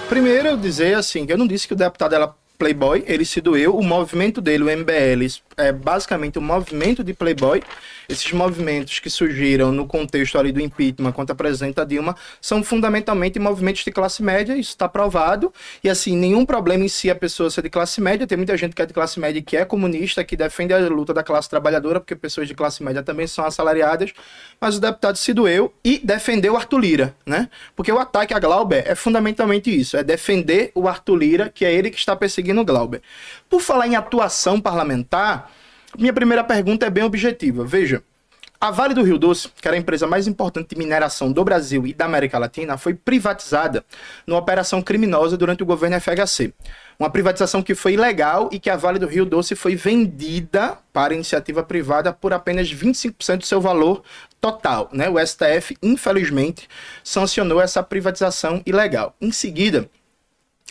Primeiro, eu dizer assim, que eu não disse que o deputado era playboy, ele se doeu, o movimento dele, o MBL, é basicamente um movimento de playboy. Esses movimentos que surgiram no contexto ali do impeachment contra a presidenta Dilma são fundamentalmente movimentos de classe média, isso está provado, e assim, nenhum problema em si a pessoa ser de classe média, tem muita gente que é de classe média e que é comunista, que defende a luta da classe trabalhadora, porque pessoas de classe média também são assalariadas, mas o deputado se doeu e defendeu o Arthur Lira, né? Porque o ataque a Glauber é fundamentalmente isso, é defender o Arthur Lira, que é ele que está perseguindo o Glauber. Por falar em atuação parlamentar, minha primeira pergunta é bem objetiva. Veja, a Vale do Rio Doce, que era a empresa mais importante de mineração do Brasil e da América Latina, foi privatizada numa operação criminosa durante o governo FHC. Uma privatização que foi ilegal e que a Vale do Rio Doce foi vendida para iniciativa privada por apenas 25% do seu valor total, né? O STF, infelizmente, sancionou essa privatização ilegal. Em seguida,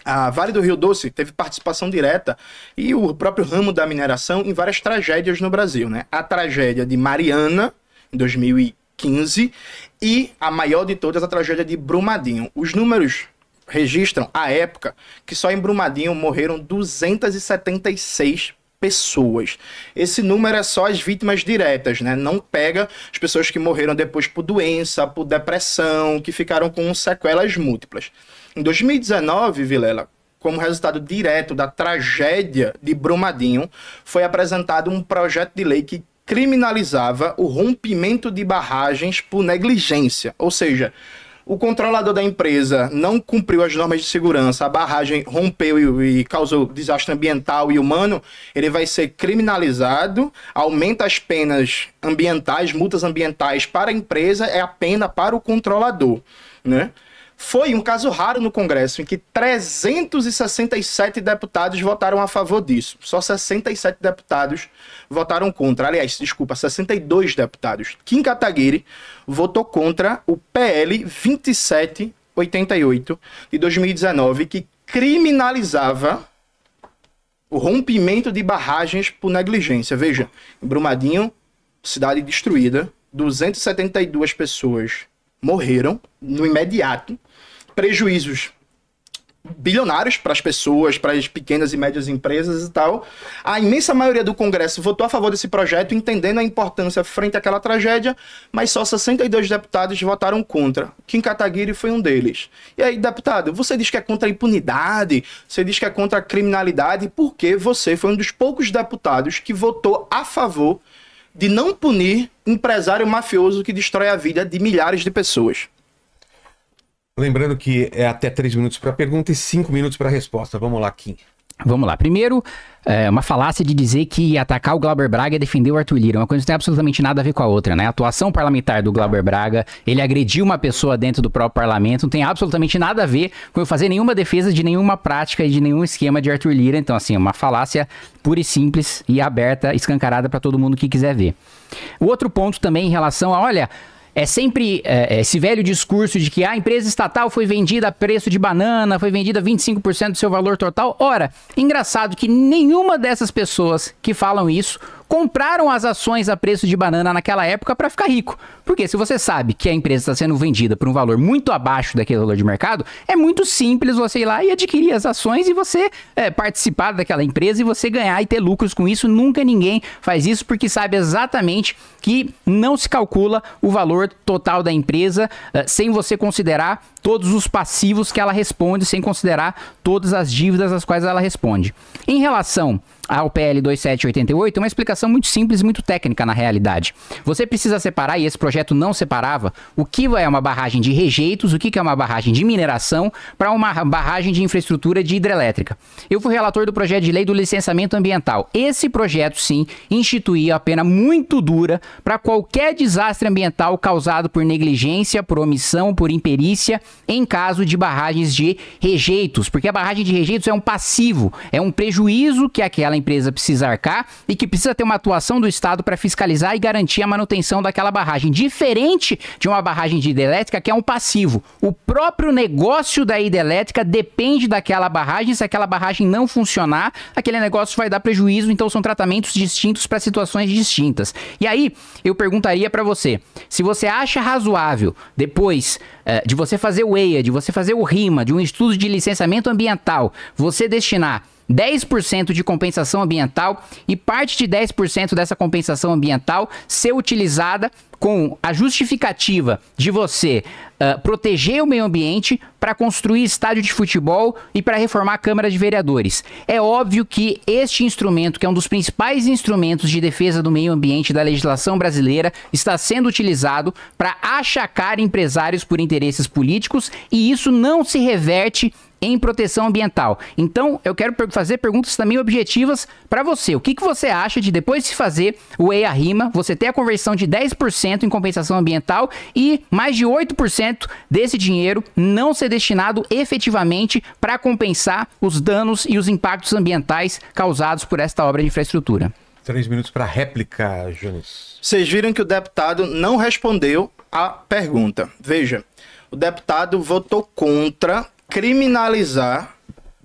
a Vale do Rio Doce teve participação direta e o próprio ramo da mineração em várias tragédias no Brasil, né? A tragédia de Mariana, em 2015, e a maior de todas, a tragédia de Brumadinho. Os números registram, à época, que só em Brumadinho morreram 276 pessoas. Esse número é só as vítimas diretas, né? Não pega as pessoas que morreram depois por doença, por depressão, que ficaram com sequelas múltiplas. Em 2019, Vilela, como resultado direto da tragédia de Brumadinho, foi apresentado um projeto de lei que criminalizava o rompimento de barragens por negligência. Ou seja, o controlador da empresa não cumpriu as normas de segurança, a barragem rompeu e causou desastre ambiental e humano, ele vai ser criminalizado, aumenta as penas ambientais, multas ambientais para a empresa, é a pena para o controlador, né? Foi um caso raro no Congresso, em que 367 deputados votaram a favor disso. Só 67 deputados votaram contra. Aliás, desculpa, 62 deputados. Kim Kataguiri votou contra o PL 2788 de 2019, que criminalizava o rompimento de barragens por negligência. Veja, em Brumadinho, cidade destruída, 272 pessoas morreram no imediato, prejuízos bilionários para as pessoas, para as pequenas e médias empresas e tal. A imensa maioria do Congresso votou a favor desse projeto, entendendo a importância frente àquela tragédia, mas só 62 deputados votaram contra. Kim Kataguiri foi um deles. E aí, deputado, você diz que é contra a impunidade, você diz que é contra a criminalidade, porque você foi um dos poucos deputados que votou a favor de não punir empresário mafioso que destrói a vida de milhares de pessoas. Lembrando que é até 3 minutos para a pergunta e 5 minutos para a resposta. Vamos lá, Kim. Vamos lá. Primeiro, uma falácia de dizer que atacar o Glauber Braga é defender o Arthur Lira. Uma coisa que não tem absolutamente nada a ver com a outra, né? A atuação parlamentar do Glauber Braga, ele agrediu uma pessoa dentro do próprio parlamento, não tem absolutamente nada a ver com eu fazer nenhuma defesa de nenhuma prática e de nenhum esquema de Arthur Lira. Então, assim, uma falácia pura e simples e aberta, escancarada para todo mundo que quiser ver. O outro ponto também em relação a, olha, é sempre esse velho discurso de que a empresa estatal foi vendida a preço de banana, foi vendida 25% do seu valor total. Ora, engraçado que nenhuma dessas pessoas que falam isso compraram as ações a preço de banana naquela época para ficar rico. Porque se você sabe que a empresa está sendo vendida por um valor muito abaixo daquele valor de mercado, é muito simples você ir lá e adquirir as ações e você participar daquela empresa e você ganhar e ter lucros com isso. Nunca ninguém faz isso porque sabe exatamente que não se calcula o valor total da empresa sem você considerar todos os passivos que ela responde, sem considerar todas as dívidas às quais ela responde. Em relação ao PL 2788, uma explicação muito simples e muito técnica na realidade. Você precisa separar, e esse projeto não separava, o que é uma barragem de rejeitos, o que é uma barragem de mineração, para uma barragem de infraestrutura de hidrelétrica. Eu fui relator do projeto de lei do licenciamento ambiental. Esse projeto, sim, instituía a pena muito dura para qualquer desastre ambiental causado por negligência, por omissão, por imperícia, em caso de barragens de rejeitos, porque a barragem de rejeitos é um passivo, é um prejuízo que aquela aquela empresa precisa arcar e que precisa ter uma atuação do Estado para fiscalizar e garantir a manutenção daquela barragem. Diferente de uma barragem de hidrelétrica, que é um passivo. O próprio negócio da hidrelétrica depende daquela barragem. Se aquela barragem não funcionar, aquele negócio vai dar prejuízo. Então são tratamentos distintos para situações distintas. E aí, eu perguntaria para você, se você acha razoável, depois de você fazer o EIA, de você fazer o RIMA, de um estudo de licenciamento ambiental, você destinar 10% de compensação ambiental e parte de 10% dessa compensação ambiental ser utilizada com a justificativa de você proteger o meio ambiente para construir estádio de futebol e para reformar a Câmara de Vereadores. É óbvio que este instrumento, que é um dos principais instrumentos de defesa do meio ambiente da legislação brasileira, está sendo utilizado para achacar empresários por interesses políticos e isso não se reverte em proteção ambiental. Então, eu quero fazer perguntas também objetivas para você. O que você acha de, depois de se fazer o EIA-RIMA, você ter a conversão de 10% em compensação ambiental e mais de 8% desse dinheiro não ser destinado efetivamente para compensar os danos e os impactos ambientais causados por esta obra de infraestrutura? 3 minutos para réplica, Jones. Vocês viram que o deputado não respondeu a pergunta. Veja, o deputado votou contra criminalizar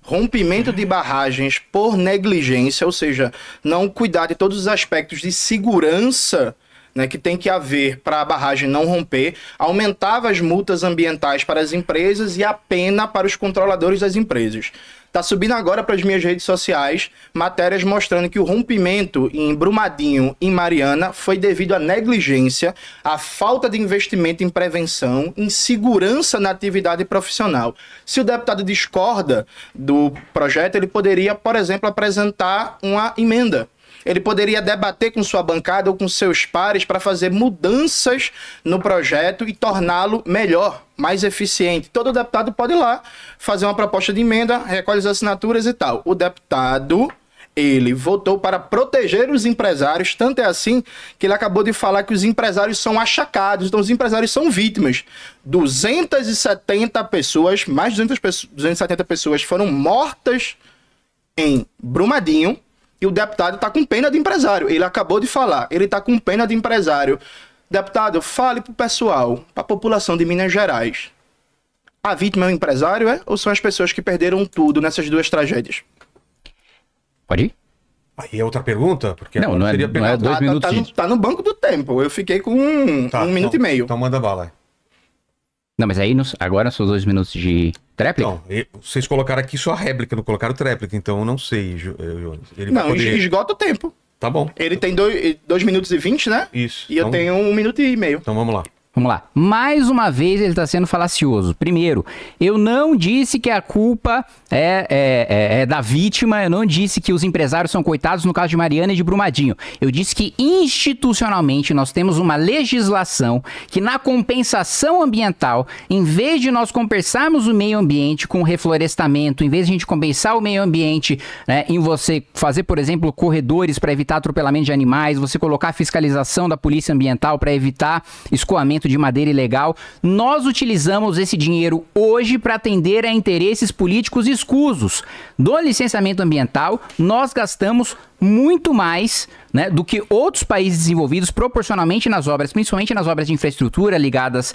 rompimento de barragens por negligência, ou seja, não cuidar de todos os aspectos de segurança, né, que tem que haver para a barragem não romper, aumentava as multas ambientais para as empresas e a pena para os controladores das empresas. Tá subindo agora para as minhas redes sociais matérias mostrando que o rompimento em Brumadinho, em Mariana, foi devido à negligência, à falta de investimento em prevenção, em segurança na atividade profissional. Se o deputado discorda do projeto, ele poderia, por exemplo, apresentar uma emenda. Ele poderia debater com sua bancada ou com seus pares para fazer mudanças no projeto e torná-lo melhor, mais eficiente. Todo deputado pode ir lá fazer uma proposta de emenda, recolhe as assinaturas e tal. O deputado, ele votou para proteger os empresários, tanto é assim que ele acabou de falar que os empresários são achacados, então os empresários são vítimas. 270 pessoas, mais de 270 pessoas foram mortas em Brumadinho, e o deputado está com pena de empresário. Ele acabou de falar, ele está com pena de empresário. Deputado, fale para o pessoal, para a população de Minas Gerais. A vítima é o empresário, é? Ou são as pessoas que perderam tudo nessas duas tragédias? Pode ir? Aí é outra pergunta? Porque não é 2 minutos. Tá no banco do tempo. Eu fiquei com um minuto e meio. Então manda bala. Não, mas aí agora são 2 minutos de tréplica? Não, vocês colocaram aqui só a réplica, não colocaram tréplica, então eu não sei, Jones. Não, esgota o tempo. Tá bom. Ele tem 2 minutos e 20, né? Isso. E então, eu tenho 1 minuto e meio. Então vamos lá. Vamos lá. Mais uma vez ele está sendo falacioso. Primeiro, eu não disse que a culpa é da vítima, eu não disse que os empresários são coitados no caso de Mariana e de Brumadinho. Eu disse que institucionalmente nós temos uma legislação que na compensação ambiental, em vez de nós compensarmos o meio ambiente com reflorestamento, em vez de a gente compensar o meio ambiente, né, em você fazer, por exemplo, corredores para evitar atropelamento de animais, você colocar a fiscalização da polícia ambiental para evitar escoamento de madeira ilegal, nós utilizamos esse dinheiro hoje para atender a interesses políticos escusos. Do licenciamento ambiental, nós gastamos muito mais, né, do que outros países desenvolvidos proporcionalmente nas obras, principalmente nas obras de infraestrutura ligadas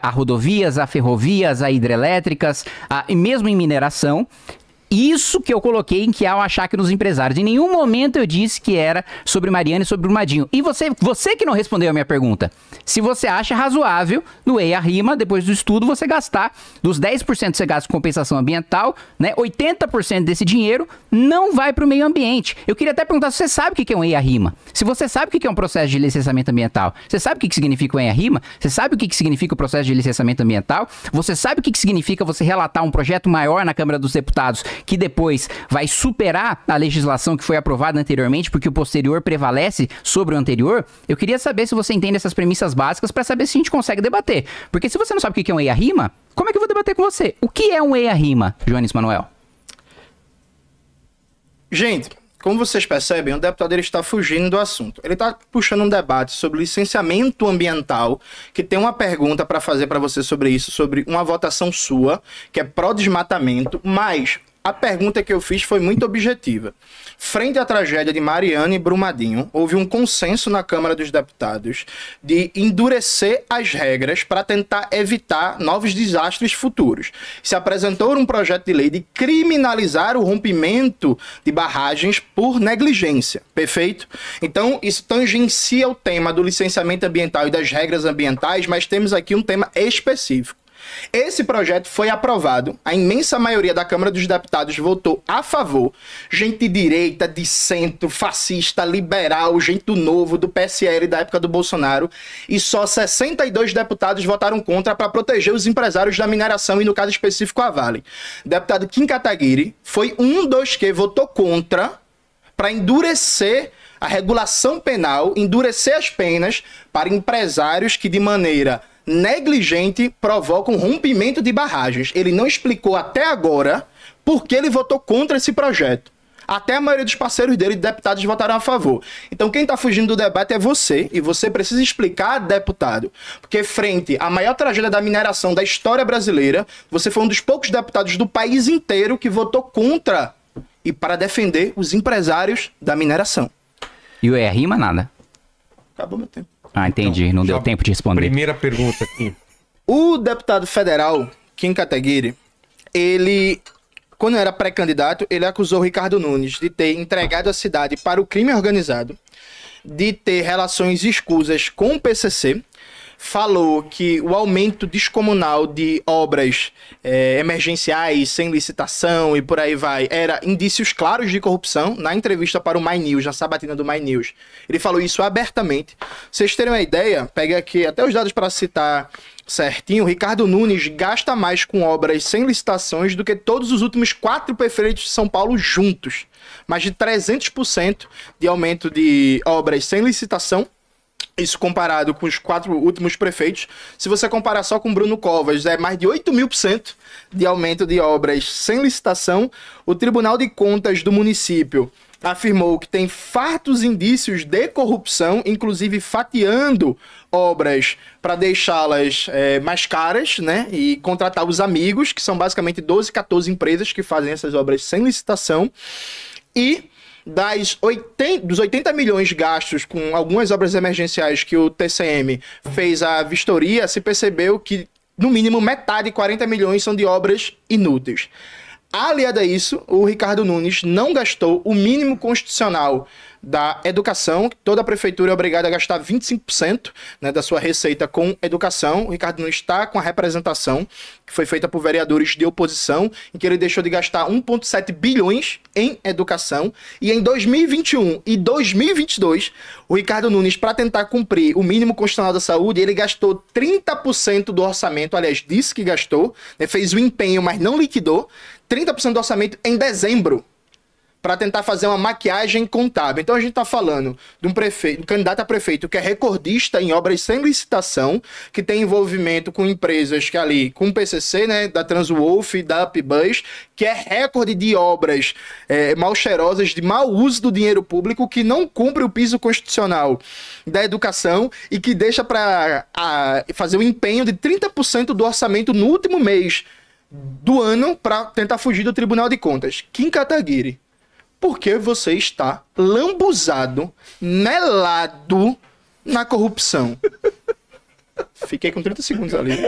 a rodovias, a ferrovias, a hidrelétricas, e mesmo em mineração. Isso que eu coloquei em que há um achaque nos empresários. Em nenhum momento eu disse que era sobre Mariana e sobre Brumadinho. E você que não respondeu a minha pergunta. Se você acha razoável, no EIA-RIMA, depois do estudo, você gastar dos 10% que você gasta com compensação ambiental, né, 80% desse dinheiro não vai para o meio ambiente. Eu queria até perguntar se você sabe o que é um EIA-RIMA. Se você sabe o que é um processo de licenciamento ambiental, você sabe o que significa o EIA-RIMA? Você sabe o que significa o processo de licenciamento ambiental? Você sabe o que significa você relatar um projeto maior na Câmara dos Deputados que depois vai superar a legislação que foi aprovada anteriormente, porque o posterior prevalece sobre o anterior? Eu queria saber se você entende essas premissas básicas para saber se a gente consegue debater. Porque se você não sabe o que é um EIA-RIMA, como é que eu vou debater com você? O que é um EIA-RIMA, Jones Manuel? Gente, como vocês percebem, o deputado ele está fugindo do assunto. Ele está puxando um debate sobre licenciamento ambiental, que tem uma pergunta para fazer para você sobre isso, sobre uma votação sua, que é pró-desmatamento, mas A pergunta que eu fiz foi muito objetiva. Frente à tragédia de Mariana e Brumadinho, houve um consenso na Câmara dos Deputados de endurecer as regras para tentar evitar novos desastres futuros. Se apresentou um projeto de lei de criminalizar o rompimento de barragens por negligência, perfeito? Então, isso tangencia o tema do licenciamento ambiental e das regras ambientais, mas temos aqui um tema específico. Esse projeto foi aprovado, a imensa maioria da Câmara dos Deputados votou a favor, gente de direita, de centro, fascista, liberal, gente do Novo, do PSL da época do Bolsonaro, e só 62 deputados votaram contra para proteger os empresários da mineração e, no caso específico, a Vale. O deputado Kim Kataguiri foi um dos que votou contra para endurecer a regulação penal, endurecer as penas para empresários que, de maneira negligente, provocam rompimento de barragens. Ele não explicou até agora por que ele votou contra esse projeto. Até a maioria dos parceiros dele, deputados, votaram a favor. Então quem está fugindo do debate é você, e você precisa explicar, deputado, porque frente à maior tragédia da mineração da história brasileira, você foi um dos poucos deputados do país inteiro que votou contra e para defender os empresários da mineração. E o rima nada? Acabou meu tempo. Ah, entendi. Então, não deu tempo de responder. Primeira pergunta aqui. O deputado federal, Kim Kataguiri, ele, quando era pré-candidato, ele acusou o Ricardo Nunes de ter entregado a cidade para o crime organizado, de ter relações escusas com o PCC, falou que o aumento descomunal de obras emergenciais, sem licitação e por aí vai, era indícios claros de corrupção. Na entrevista para o My News, na sabatina do My News, ele falou isso abertamente. Vocês terem uma ideia, pega aqui até os dados para citar certinho, Ricardo Nunes gasta mais com obras sem licitações do que todos os últimos 4 prefeitos de São Paulo juntos. Mais de 300% de aumento de obras sem licitação. Isso comparado com os 4 últimos prefeitos. Se você comparar só com Bruno Covas, é mais de 8.000% de aumento de obras sem licitação. O Tribunal de Contas do município afirmou que tem fartos indícios de corrupção, inclusive fatiando obras para deixá-las mais caras, né? E contratar os amigos, que são basicamente 12, 14 empresas que fazem essas obras sem licitação. E dos 80 milhões gastos com algumas obras emergenciais que o TCM fez a vistoria, se percebeu que, no mínimo, metade, 40 milhões, são de obras inúteis. Aliado a isso, o Ricardo Nunes não gastou o mínimo constitucional da educação. Toda a prefeitura é obrigada a gastar 25%, né, da sua receita com educação. O Ricardo Nunes está com a representação que foi feita por vereadores de oposição, em que ele deixou de gastar 1,7 bilhões em educação. E em 2021 e 2022, o Ricardo Nunes, para tentar cumprir o mínimo constitucional da saúde, ele gastou 30% do orçamento, aliás, disse que gastou, né, fez o empenho, mas não liquidou, 30% do orçamento em dezembro, para tentar fazer uma maquiagem contábil. Então a gente está falando de um candidato a prefeito que é recordista em obras sem licitação, que tem envolvimento com empresas que ali, com o PCC, né, da Transwolf, da Upbus, que é recorde de obras mal cheirosas, de mau uso do dinheiro público, que não cumpre o piso constitucional da educação e que deixa para fazer o empenho de 30% do orçamento no último mês do ano para tentar fugir do Tribunal de Contas. Kim Kataguiri, por que você está lambuzado, melado na corrupção? Fiquei com 30 segundos ali.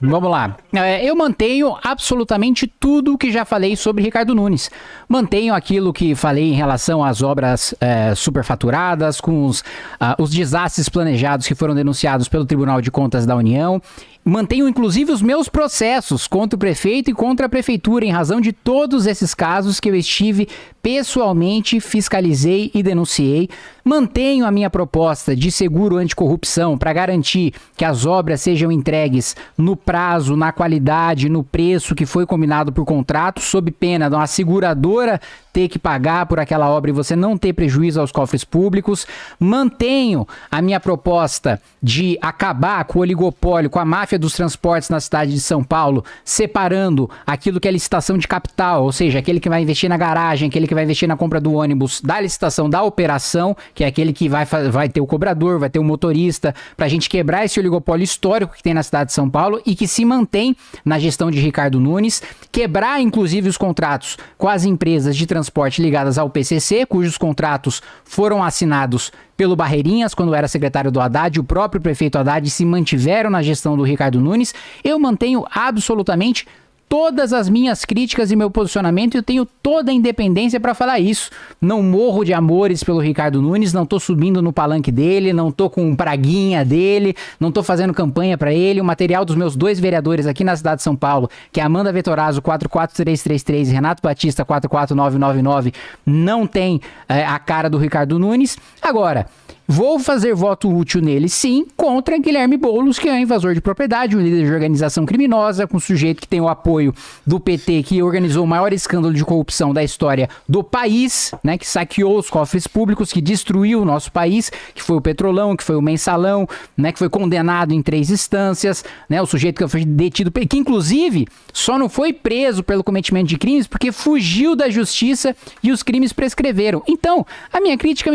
Vamos lá. Eu mantenho absolutamente tudo o que já falei sobre Ricardo Nunes. Mantenho aquilo que falei em relação às obras superfaturadas, com os desastres planejados que foram denunciados pelo Tribunal de Contas da União. Mantenho, inclusive, os meus processos contra o prefeito e contra a prefeitura, em razão de todos esses casos que eu estive pessoalmente, fiscalizei e denunciei. Mantenho a minha proposta de seguro anticorrupção para garantir que as obras sejam entregues no prazo, na qualidade, no preço que foi combinado por contrato, sob pena de uma seguradora ter que pagar por aquela obra e você não ter prejuízo aos cofres públicos. Mantenho a minha proposta de acabar com o oligopólio, com a máfia máfia dos transportes na cidade de São Paulo, separando aquilo que é licitação de capital, ou seja, aquele que vai investir na garagem, aquele que vai investir na compra do ônibus, da licitação da operação, que é aquele que vai ter o cobrador, vai ter o motorista, pra gente quebrar esse oligopólio histórico que tem na cidade de São Paulo e que se mantém na gestão de Ricardo Nunes, quebrar inclusive os contratos com as empresas de transporte ligadas ao PCC, cujos contratos foram assinados pelo Barreirinhas, quando era secretário do Haddad, o próprio prefeito Haddad se mantiveram na gestão do Ricardo Nunes. Eu mantenho absolutamente todas as minhas críticas e meu posicionamento, eu tenho toda a independência para falar isso. Não morro de amores pelo Ricardo Nunes, não tô subindo no palanque dele, não tô com praguinha dele, não tô fazendo campanha para ele. O material dos meus 2 vereadores aqui na cidade de São Paulo, que é Amanda Vettorazzo 44333 e Renato Batista 44999, não tem a cara do Ricardo Nunes. Agora, vou fazer voto útil nele, sim, contra Guilherme Boulos, que é um invasor de propriedade, um líder de organização criminosa, com um sujeito que tem o apoio do PT, que organizou o maior escândalo de corrupção da história do país, né, que saqueou os cofres públicos, que destruiu o nosso país, que foi o Petrolão, que foi o Mensalão, né, que foi condenado em 3 instâncias, né, o sujeito que foi detido, que inclusive só não foi preso pelo cometimento de crimes porque fugiu da justiça e os crimes prescreveram. Então, a minha crítica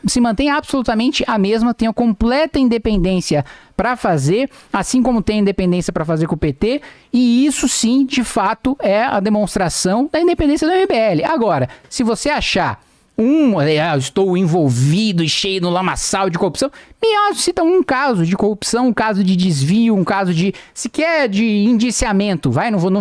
se mantém absolutamente a mesma, tenho completa independência para fazer, assim como tem independência para fazer com o PT, e isso sim, de fato, é a demonstração da independência do MBL. Agora, se você achar estou envolvido e cheio no lamaçal de corrupção, me cita um caso de corrupção, um caso de desvio, um caso de, sequer de indiciamento,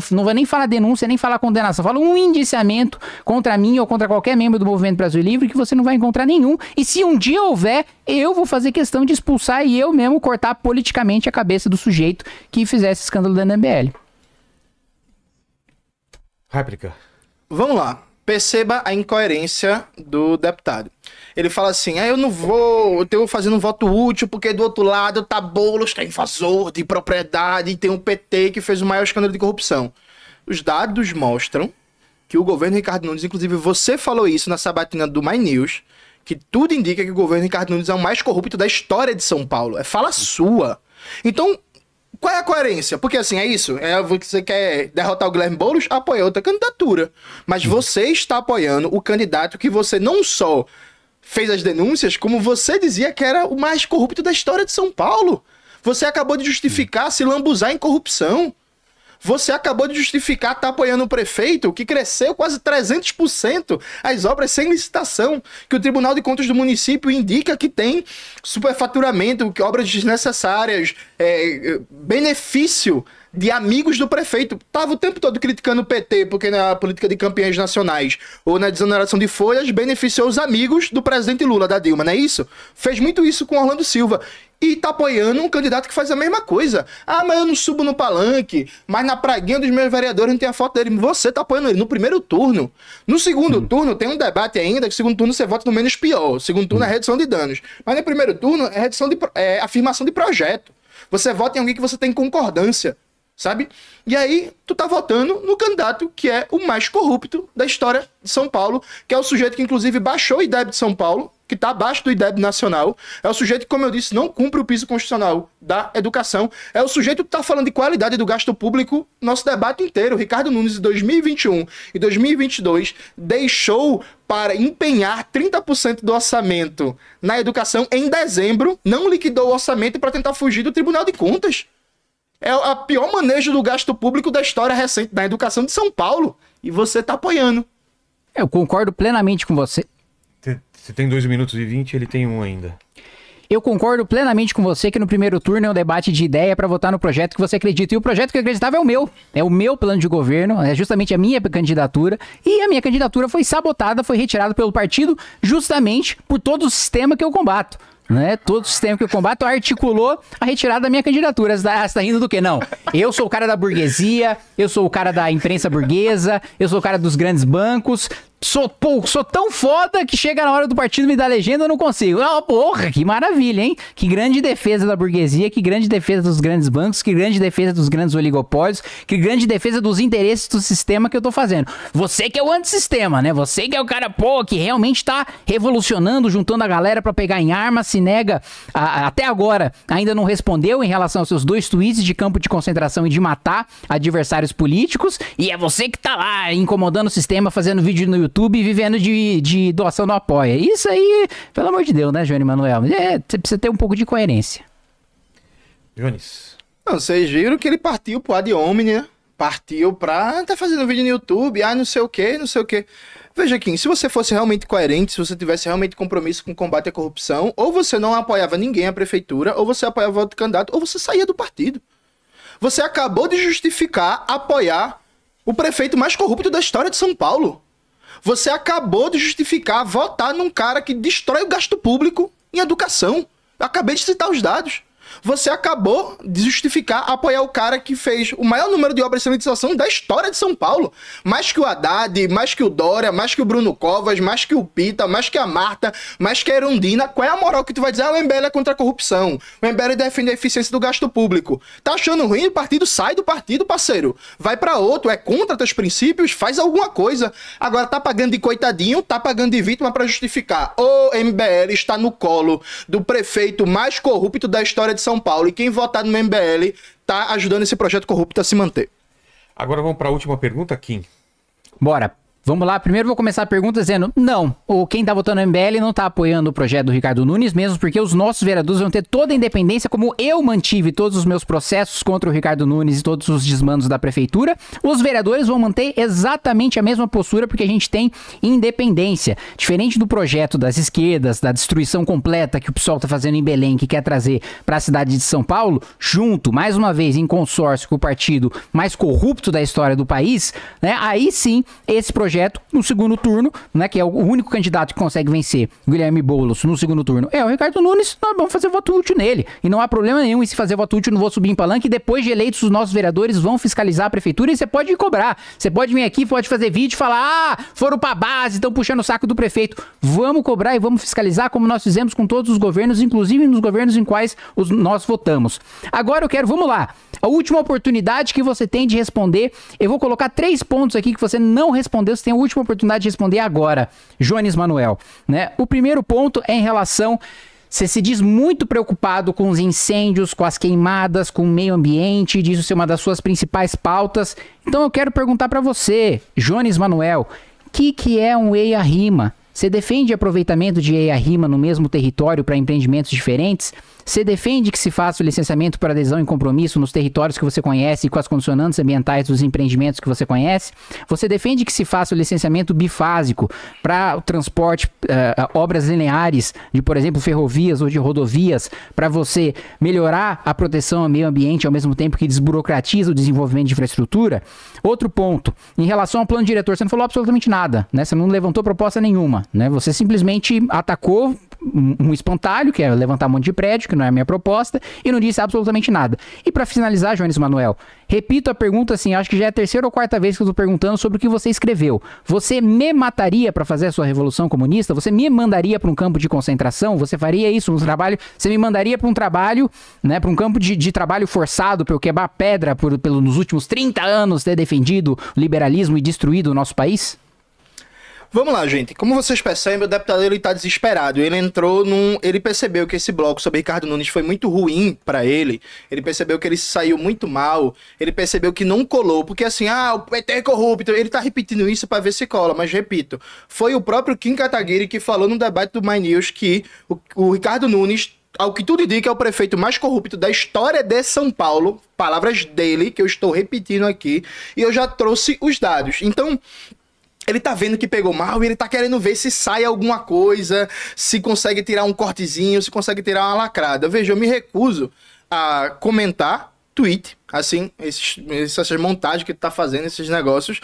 não vou nem falar denúncia, nem falar condenação, falo um indiciamento contra mim ou contra qualquer membro do Movimento Brasil Livre que você não vai encontrar nenhum, e se um dia houver, eu vou fazer questão de expulsar e eu mesmo cortar politicamente a cabeça do sujeito que fizesse escândalo da MBL. Réplica. Vamos lá. Perceba a incoerência do deputado. Ele fala assim, eu não vou, eu estou fazendo um voto útil porque do outro lado tá Boulos, que é invasor de propriedade, e tem um PT que fez o maior escândalo de corrupção. Os dados mostram que o governo Ricardo Nunes, inclusive você falou isso na sabatina do My News, que tudo indica que o governo Ricardo Nunes é o mais corrupto da história de São Paulo. É fala sua. Então, qual é a coerência? Porque assim, é isso. Você quer derrotar o Guilherme Boulos? Apoia outra candidatura. Mas você está apoiando o candidato que você não só fez as denúncias, como você dizia que era o mais corrupto da história de São Paulo. Você acabou de justificar se lambuzar em corrupção. Você acabou de justificar estar apoiando o prefeito que cresceu quase 300% as obras sem licitação, que o Tribunal de Contas do município indica que tem superfaturamento, que obras desnecessárias, benefício de amigos do prefeito. Tava o tempo todo criticando o PT, porque na política de campeões nacionais ou na desoneração de folhas beneficiou os amigos do presidente Lula, da Dilma, não é isso? Fez muito isso com Orlando Silva. E tá apoiando um candidato que faz a mesma coisa. Mas eu não subo no palanque, mas na praguinha dos meus vereadores não tem a foto dele. Você tá apoiando ele no primeiro turno. No segundo turno tem um debate ainda, que no segundo turno você vota no menos pior. O segundo turno é redução de danos. Mas no primeiro turno é afirmação de projeto. Você vota em alguém que você tem concordância, sabe? E aí, tu tá votando no candidato que é o mais corrupto da história de São Paulo, que é o sujeito que, inclusive, baixou o IDEB de São Paulo, que tá abaixo do IDEB nacional. É o sujeito que, como eu disse, não cumpre o piso constitucional da educação. É o sujeito que tá falando de qualidade do gasto público nosso debate inteiro. Ricardo Nunes, em 2021 e 2022, deixou para empenhar 30% do orçamento na educação em dezembro, não liquidou o orçamento para tentar fugir do Tribunal de Contas. É o pior manejo do gasto público da história recente da educação de São Paulo. E você tá apoiando. Eu concordo plenamente com você. Você tem 2 minutos e 20, ele tem 1 ainda. Eu concordo plenamente com você que no primeiro turno é um debate de ideia para votar no projeto que você acredita. E o projeto que eu acreditava é o meu. É o meu plano de governo, é justamente a minha candidatura. E a minha candidatura foi sabotada, foi retirada pelo partido justamente por todo o sistema que eu combato. Né? Todo o sistema que eu combato articulou a retirada da minha candidatura. Você tá rindo do quê? Não. Eu sou o cara da burguesia, eu sou o cara da imprensa burguesa, eu sou o cara dos grandes bancos. Sou tão foda que chega na hora do partido me dar legenda, eu não consigo. Ah, porra, que maravilha, hein? Que grande defesa da burguesia, que grande defesa dos grandes bancos, que grande defesa dos grandes oligopólios, que grande defesa dos interesses do sistema que eu tô fazendo. Você que é o antissistema, né? Você que é o cara, pô, que realmente tá revolucionando, juntando a galera pra pegar em armas, se nega, até agora ainda não respondeu em relação aos seus 2 tweets de campo de concentração e de matar adversários políticos, e é você que tá lá incomodando o sistema, fazendo vídeo no YouTube, vivendo de doação no Apoia. Isso aí, pelo amor de Deus, né, Johnny Manuel? Você precisa ter um pouco de coerência. Jones. Não, vocês viram que ele partiu pro ad hominem, né? Partiu pra tá fazendo vídeo no YouTube, não sei o que, não sei o que. Veja aqui, se você fosse realmente coerente, se você tivesse realmente compromisso com o combate à corrupção, ou você não apoiava ninguém à prefeitura, ou você apoiava outro candidato, ou você saía do partido. Você acabou de justificar apoiar o prefeito mais corrupto da história de São Paulo. Você acabou de justificar votar num cara que destrói o gasto público em educação. Eu acabei de citar os dados. Você acabou de justificar apoiar o cara que fez o maior número de obras de sanitização da história de São Paulo. Mais que o Haddad, mais que o Dória, mais que o Bruno Covas, mais que o Pita, mais que a Marta, mais que a Erundina. Qual é a moral que tu vai dizer? O MBL é contra a corrupção. O MBL defende a eficiência do gasto público. Tá achando ruim o partido? Sai do partido, parceiro. Vai pra outro. É contra teus princípios? Faz alguma coisa. Agora tá pagando de coitadinho, tá pagando de vítima pra justificar. O MBL está no colo do prefeito mais corrupto da história de São Paulo, e quem votar no MBL tá ajudando esse projeto corrupto a se manter. Agora vamos para a última pergunta, Kim. Bora. Vamos lá, primeiro vou começar a pergunta dizendo, não, quem tá votando no MBL não tá apoiando o projeto do Ricardo Nunes, mesmo porque os nossos vereadores vão ter toda a independência, como eu mantive todos os meus processos contra o Ricardo Nunes e todos os desmandos da prefeitura, os vereadores vão manter exatamente a mesma postura, porque a gente tem independência. Diferente do projeto das esquerdas, da destruição completa que o pessoal tá fazendo em Belém, que quer trazer para a cidade de São Paulo, junto, mais uma vez, em consórcio com o partido mais corrupto da história do país, né, aí sim, esse projeto no segundo turno, né, que é o único candidato que consegue vencer Guilherme Boulos no segundo turno, é o Ricardo Nunes, nós vamos fazer voto útil nele. E não há problema nenhum em se fazer voto útil, não vou subir em palanque, e depois de eleitos os nossos vereadores vão fiscalizar a prefeitura, e você pode cobrar. Você pode vir aqui, pode fazer vídeo e falar, foram pra base, estão puxando o saco do prefeito. Vamos cobrar e vamos fiscalizar como nós fizemos com todos os governos, inclusive nos governos em quais nós votamos. Agora vamos lá, a última oportunidade que você tem de responder, eu vou colocar 3 pontos aqui que você não respondeu, você tem a última oportunidade de responder agora, Jones Manuel, né? O primeiro ponto é em relação, você se diz muito preocupado com os incêndios, com as queimadas, com o meio ambiente, diz ser uma das suas principais pautas. Então eu quero perguntar para você, Jones Manuel, o que é um EIA-RIMA? Você defende aproveitamento de EIA-RIMA no mesmo território para empreendimentos diferentes? Você defende que se faça o licenciamento por adesão em compromisso nos territórios que você conhece e com as condicionantes ambientais dos empreendimentos que você conhece? Você defende que se faça o licenciamento bifásico para o transporte, obras lineares de, por exemplo, ferrovias ou de rodovias, para você melhorar a proteção ao meio ambiente ao mesmo tempo que desburocratiza o desenvolvimento de infraestrutura? Outro ponto, em relação ao plano diretor, você não falou absolutamente nada, né? Você não levantou proposta nenhuma, né? Você simplesmente atacou um espantalho, que é levantar um monte de prédio, que não é a minha proposta, e não disse absolutamente nada. E para finalizar, Jones Manuel, repito a pergunta assim, acho que já é a 3ª ou 4ª vez que eu estou perguntando sobre o que você escreveu. Você me mataria para fazer a sua revolução comunista? Você me mandaria para um campo de concentração? Você faria isso no trabalho? Você me mandaria para um trabalho, né, para um campo de trabalho forçado para eu quebrar pedra nos últimos 30 anos ter defendido o liberalismo e destruído o nosso país? Vamos lá, gente. Como vocês percebem, o deputado ele tá desesperado. Ele percebeu que esse bloco sobre Ricardo Nunes foi muito ruim para ele. Ele percebeu que ele saiu muito mal. Ele percebeu que não colou. Porque assim, o PT é corrupto. Ele tá repetindo isso para ver se cola. Mas repito, foi o próprio Kim Kataguiri que falou no debate do My News que o Ricardo Nunes, ao que tudo indica, é o prefeito mais corrupto da história de São Paulo. Palavras dele, que eu estou repetindo aqui. E eu já trouxe os dados. Então, ele tá vendo que pegou mal e ele tá querendo ver se sai alguma coisa, se consegue tirar um cortezinho, se consegue tirar uma lacrada. Veja, eu me recuso a comentar tweet, assim, essas montagens que tu tá fazendo, esses negócios.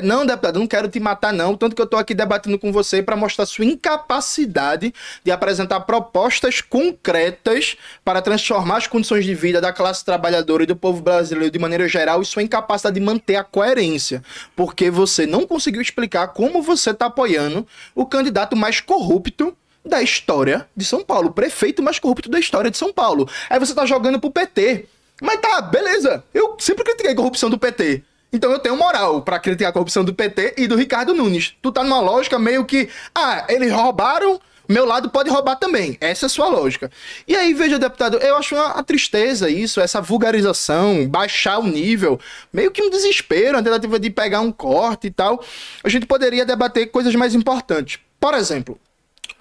Não, deputado, eu não quero te matar, não. Tanto que eu tô aqui debatendo com você para mostrar sua incapacidade de apresentar propostas concretas para transformar as condições de vida da classe trabalhadora e do povo brasileiro de maneira geral, e sua incapacidade de manter a coerência. Porque você não conseguiu explicar como você tá apoiando o candidato mais corrupto da história de São Paulo, o prefeito mais corrupto da história de São Paulo. Aí você tá jogando pro PT. Mas tá, beleza. Eu sempre critiquei a corrupção do PT. Então eu tenho moral pra criticar a corrupção do PT e do Ricardo Nunes. Tu tá numa lógica meio que, eles roubaram, meu lado pode roubar também. Essa é a sua lógica. E aí, veja, deputado, eu acho uma tristeza isso, essa vulgarização, baixar o nível, meio que um desespero, a tentativa de pegar um corte e tal. A gente poderia debater coisas mais importantes. Por exemplo,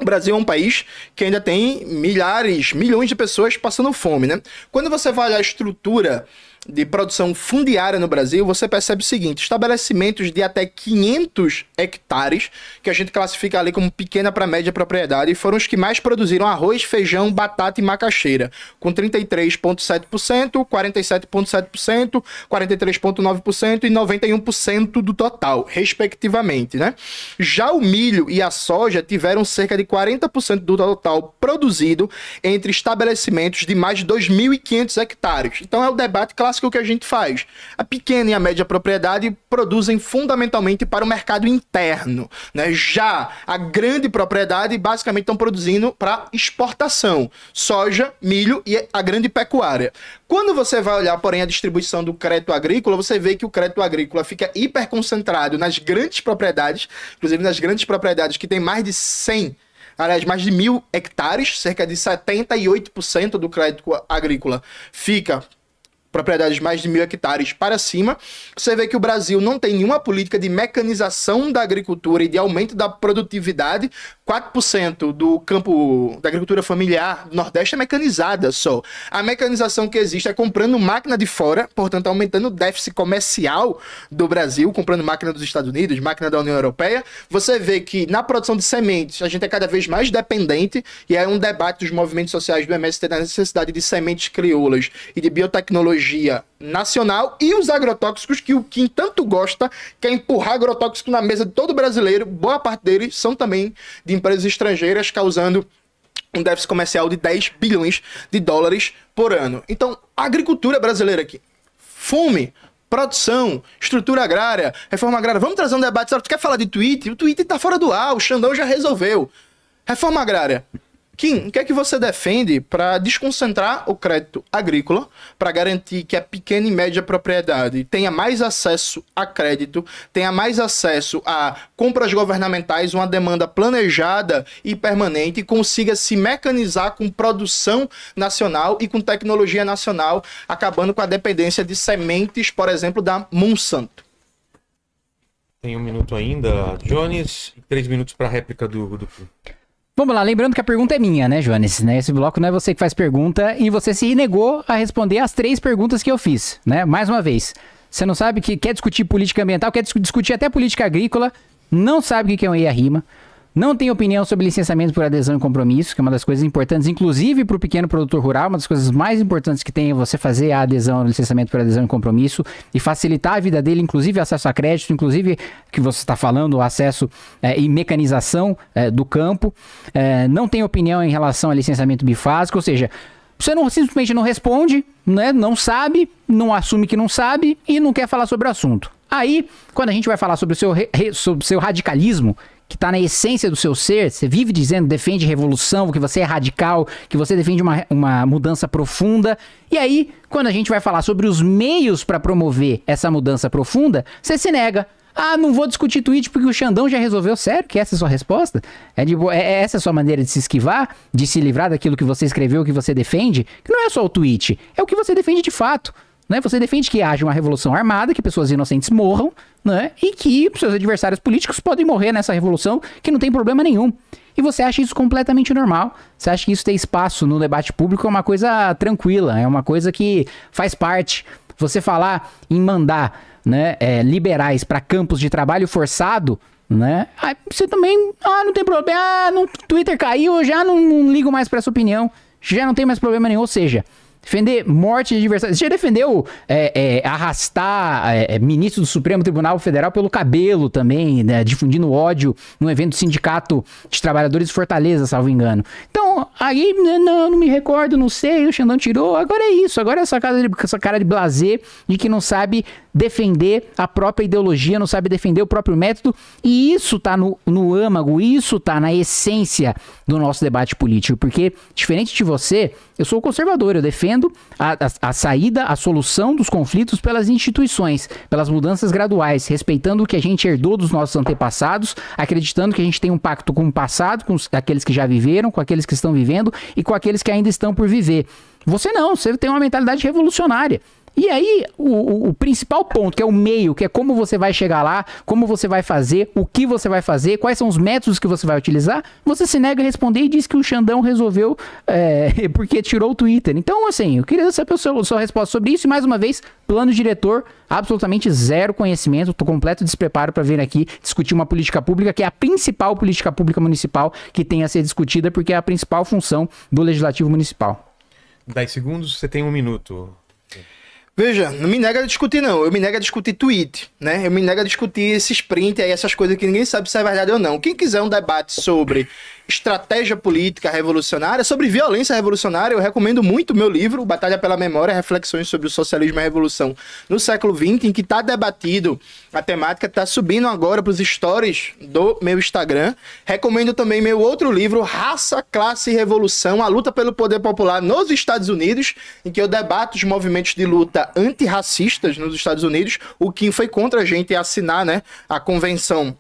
o Brasil é um país que ainda tem milhões de pessoas passando fome, né? Quando você vai olhar a estrutura de produção fundiária no Brasil, você percebe o seguinte: estabelecimentos de até 500 hectares, que a gente classifica ali como pequena para média propriedade, foram os que mais produziram arroz, feijão, batata e macaxeira, com 33,7%, 47,7%, 43,9% e 91% do total, respectivamente, né? Já o milho e a soja tiveram cerca de 40% do total produzido entre estabelecimentos de mais de 2.500 hectares. Então é o debate clássico que a gente faz. A pequena e a média propriedade produzem fundamentalmente para o mercado interno, né? Já a grande propriedade basicamente estão produzindo para exportação. Soja, milho e a grande pecuária. Quando você vai olhar, porém, a distribuição do crédito agrícola, você vê que o crédito agrícola fica hiperconcentrado nas grandes propriedades, inclusive nas grandes propriedades que tem mais de 100, aliás, mais de 1.000 hectares, cerca de 78% do crédito agrícola fica propriedades mais de 1.000 hectares para cima. Você vê que o Brasil não tem nenhuma política de mecanização da agricultura e de aumento da produtividade. 4% do campo da agricultura familiar do Nordeste é mecanizada só. A mecanização que existe é comprando máquina de fora, portanto aumentando o déficit comercial do Brasil, comprando máquina dos Estados Unidos, máquina da União Europeia. Você vê que na produção de sementes a gente é cada vez mais dependente, e é um debate dos movimentos sociais do MST da necessidade de sementes crioulas e de biotecnologia nacional, e os agrotóxicos, que o Kim tanto gosta, quer empurrar agrotóxico na mesa de todo brasileiro. Boa parte deles são também de empresas estrangeiras, causando um déficit comercial de 10 bilhões de dólares por ano. Então, a agricultura brasileira aqui, fome, produção, estrutura agrária, reforma agrária. Vamos trazer um debate. Tu quer falar de tweet? O tweet tá fora do ar, o Xandão já resolveu. Reforma agrária. Kim, o que é que você defende para desconcentrar o crédito agrícola, para garantir que a pequena e média propriedade tenha mais acesso a crédito, tenha mais acesso a compras governamentais, uma demanda planejada e permanente, e consiga se mecanizar com produção nacional e com tecnologia nacional, acabando com a dependência de sementes, por exemplo, da Monsanto? Tem 1 minuto ainda, Jones, e 3 minutos para a réplica do... Vamos lá, lembrando que a pergunta é minha, né, Jones? Né? Esse bloco não é você que faz pergunta, e você se negou a responder as 3 perguntas que eu fiz, né? Mais uma vez, você não sabe que quer discutir política ambiental, quer discutir até política agrícola, não sabe o que é um EIA-RIMA, não tem opinião sobre licenciamento por adesão e compromisso, que é uma das coisas importantes, inclusive para o pequeno produtor rural. Uma das coisas mais importantes que tem é você fazer a adesão, o licenciamento por adesão e compromisso, e facilitar a vida dele, inclusive acesso a crédito, inclusive, que você está falando, o acesso e mecanização do campo. Não tem opinião em relação a licenciamento bifásico, ou seja, você simplesmente não responde, né? Não sabe, não assume que não sabe e não quer falar sobre o assunto. Aí, quando a gente vai falar sobre o seu radicalismo, que está na essência do seu ser, você vive dizendo, defende revolução, que você é radical, que você defende uma mudança profunda. E aí, quando a gente vai falar sobre os meios para promover essa mudança profunda, você se nega. Ah, não vou discutir tweet porque o Xandão já resolveu. Sério que essa é a sua resposta? Essa a sua maneira de se esquivar, de se livrar daquilo que você escreveu, que você defende? Que não é só o tweet, é o que você defende de fato. Né? Você defende que haja uma revolução armada, que pessoas inocentes morram, né? E que seus adversários políticos podem morrer nessa revolução, que não tem problema nenhum. E você acha isso completamente normal. Você acha que isso ter espaço no debate público é uma coisa tranquila, é uma coisa que faz parte. Você falar em mandar, né, liberais para campos de trabalho forçado, né? Aí você também, não tem problema, no Twitter caiu, eu já não ligo mais para essa opinião, já não tem mais problema nenhum. Ou seja, defender morte de adversários. Você já defendeu arrastar ministro do Supremo Tribunal Federal pelo cabelo também, né, difundindo ódio no evento do Sindicato de Trabalhadores de Fortaleza, salvo engano. Então, aí, não me recordo, não sei, o Xandão tirou. Agora é isso, agora é essa cara de blasé de que não sabe defender a própria ideologia, não sabe defender o próprio método, e isso tá no âmago, isso tá na essência do nosso debate político, porque, diferente de você, eu sou conservador, eu defendo a saída, a solução dos conflitos pelas instituições, pelas mudanças graduais, respeitando o que a gente herdou dos nossos antepassados, acreditando que a gente tem um pacto com o passado, com aqueles que já viveram, com aqueles que estão vivendo e com aqueles que ainda estão por viver. Você não, você tem uma mentalidade revolucionária. E aí, o principal ponto, que é o meio, que é como você vai chegar lá, como você vai fazer, o que você vai fazer, quais são os métodos que você vai utilizar, você se nega a responder e diz que o Xandão resolveu porque tirou o Twitter. Então, assim, eu queria saber a sua resposta sobre isso. E, mais uma vez, plano diretor, absolutamente zero conhecimento, estou completo despreparo para vir aqui discutir uma política pública, que é a principal política pública municipal que tem a ser discutida, porque é a principal função do Legislativo Municipal. 10 segundos, você tem 1 minuto. Veja, não me nega a discutir, não. Eu me nego a discutir tweet, né? Eu me nego a discutir esses print aí, essas coisas que ninguém sabe se é verdade ou não. Quem quiser um debate sobre estratégia política revolucionária, sobre violência revolucionária, eu recomendo muito o meu livro, Batalha pela Memória, Reflexões sobre o Socialismo e a Revolução no século XX, em que está debatido a temática, está subindo agora para os stories do meu Instagram. Recomendo também meu outro livro, Raça, Classe e Revolução, a luta pelo poder popular nos Estados Unidos, em que eu debato os movimentos de luta antirracistas nos Estados Unidos. O Kim foi contra a gente assinar, né, a convenção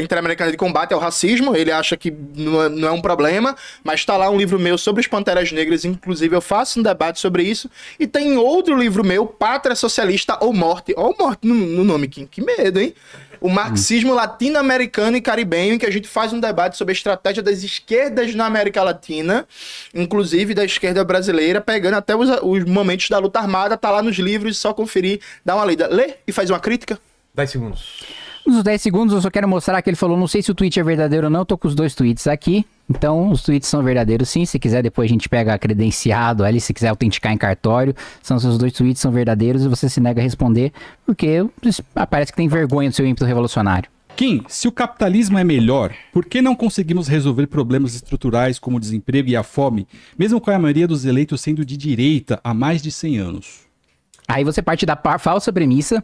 Interamericana de Combate ao Racismo. Ele acha que não é um problema, mas está lá um livro meu sobre as Panteras Negras, inclusive eu faço um debate sobre isso. E tem outro livro meu, Pátria Socialista ou Morte. Ó, Morte no nome, Kim. Que medo, hein? O marxismo latino-americano e caribenho, em que a gente faz um debate sobre a estratégia das esquerdas na América Latina, inclusive da esquerda brasileira, pegando até os momentos da luta armada. Tá lá nos livros, só conferir, dá uma lida. Lê e faz uma crítica. 10 segundos. Nos 10 segundos eu só quero mostrar que ele falou, não sei se o tweet é verdadeiro ou não, eu tô com os 2 tweets aqui. Então, os tweets são verdadeiros sim, se quiser depois a gente pega credenciado ali, se quiser autenticar em cartório, os 2 tweets são verdadeiros e você se nega a responder, porque parece que tem vergonha do seu ímpeto revolucionário. Kim, se o capitalismo é melhor, por que não conseguimos resolver problemas estruturais como o desemprego e a fome, mesmo com a maioria dos eleitos sendo de direita há mais de 100 anos? Aí você parte da falsa premissa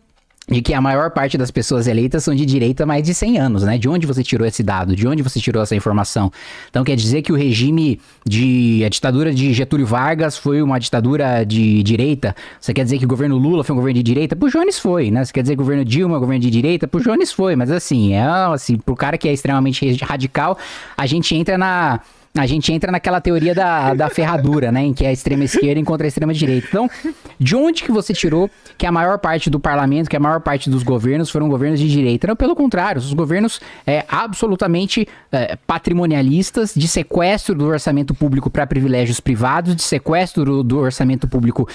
de que a maior parte das pessoas eleitas são de direita há mais de 100 anos, né? De onde você tirou esse dado? De onde você tirou essa informação? Então quer dizer que a ditadura de Getúlio Vargas foi uma ditadura de direita? Você quer dizer que o governo Lula foi um governo de direita? Pro Jones foi, né? Você quer dizer que o governo Dilma é um governo de direita? Pro Jones foi, mas assim, pro cara que é extremamente radical, a gente entra naquela teoria da ferradura, né? Em que a extrema esquerda encontra a extrema direita. Então, de onde que você tirou que a maior parte do parlamento, que a maior parte dos governos foram governos de direita? Não, pelo contrário, os governos absolutamente patrimonialistas, de sequestro do orçamento público para privilégios privados, de sequestro do orçamento público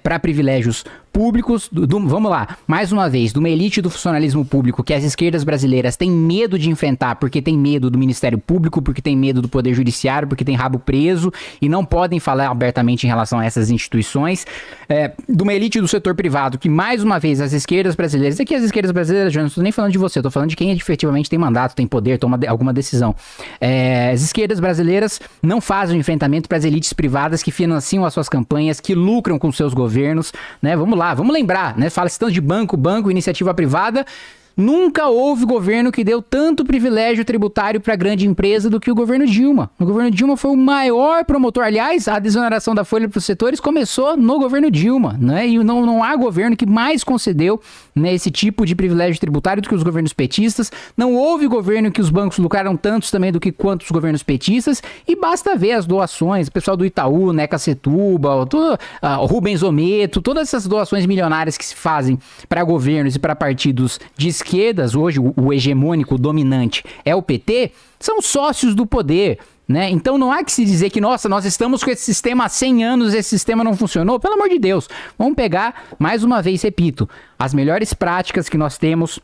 para privilégios públicos, vamos lá, mais uma vez, de uma elite do funcionalismo público que as esquerdas brasileiras têm medo de enfrentar, porque tem medo do Ministério Público, porque tem medo do Poder Judiciário, porque tem rabo preso e não podem falar abertamente em relação a essas instituições, de uma elite do setor privado que, mais uma vez, as esquerdas brasileiras, aqui as esquerdas brasileiras, já não estou nem falando de você, estou falando de quem efetivamente tem mandato, tem poder, toma alguma decisão. As esquerdas brasileiras não fazem o enfrentamento para as elites privadas que financiam as suas campanhas, que lucram com seus governos, né? Vamos lá, vamos lembrar, né? Fala-se tanto de banco, iniciativa privada. Nunca houve governo que deu tanto privilégio tributário para grande empresa do que o governo Dilma. O governo Dilma foi o maior promotor. Aliás, a desoneração da folha para os setores começou no governo Dilma, né? E não há governo que mais concedeu, né, esse tipo de privilégio tributário do que os governos petistas. Não houve governo que os bancos lucraram tantos também do que quantos governos petistas. E basta ver as doações, o pessoal do Itaú, Neca Setúbal, Rubens Ometo, todas essas doações milionárias que se fazem para governos e para partidos de esquerdas, hoje o hegemônico, o dominante é o PT, são sócios do poder, né? Então não há que se dizer que, nossa, nós estamos com esse sistema há 100 anos, esse sistema não funcionou. Pelo amor de Deus, vamos pegar, mais uma vez, repito, as melhores práticas que nós temos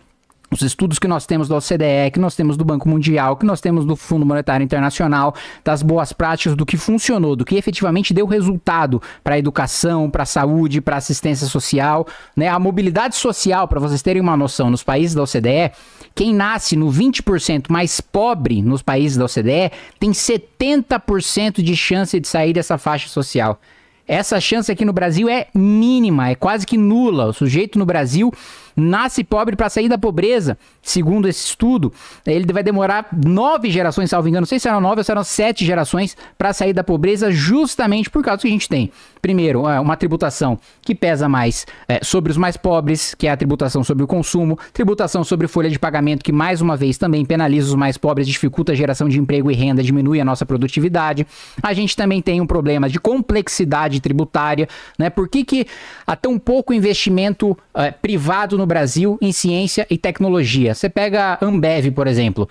os estudos que nós temos da OCDE, que nós temos do Banco Mundial, que nós temos do Fundo Monetário Internacional, das boas práticas, do que funcionou, do que efetivamente deu resultado para a educação, para a saúde, para a assistência social, né? A mobilidade social, para vocês terem uma noção, nos países da OCDE, quem nasce no 20% mais pobre nos países da OCDE tem 70% de chance de sair dessa faixa social. Essa chance aqui no Brasil é mínima, é quase que nula. O sujeito no Brasil nasce pobre para sair da pobreza. Segundo esse estudo, ele vai demorar 9 gerações, salvo engano, não sei se eram 9 ou se eram 7 gerações para sair da pobreza, justamente por causa que a gente tem, primeiro, uma tributação que pesa mais sobre os mais pobres, que é a tributação sobre o consumo, tributação sobre folha de pagamento, que mais uma vez também penaliza os mais pobres, dificulta a geração de emprego e renda, diminui a nossa produtividade. A gente também tem um problema de complexidade tributária, né? Por que há tão pouco investimento privado no Brasil em ciência e tecnologia? Você pega a Ambev, por exemplo,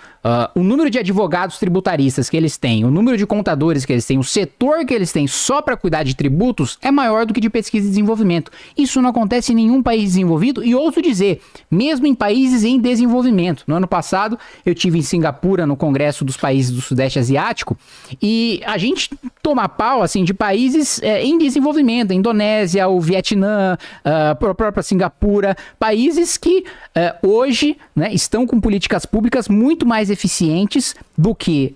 o número de advogados tributaristas que eles têm, o número de contadores que eles têm, o setor que eles têm só para cuidar de tributos é maior do que de pesquisa e desenvolvimento. Isso não acontece em nenhum país desenvolvido e ouso dizer, mesmo em países em desenvolvimento. No ano passado, eu tive em Singapura, no Congresso dos Países do Sudeste Asiático, e a gente toma pau, assim, de países em desenvolvimento, a Indonésia, o Vietnã, a própria Singapura, países que hoje, né, estão com políticas públicas muito mais eficientes do que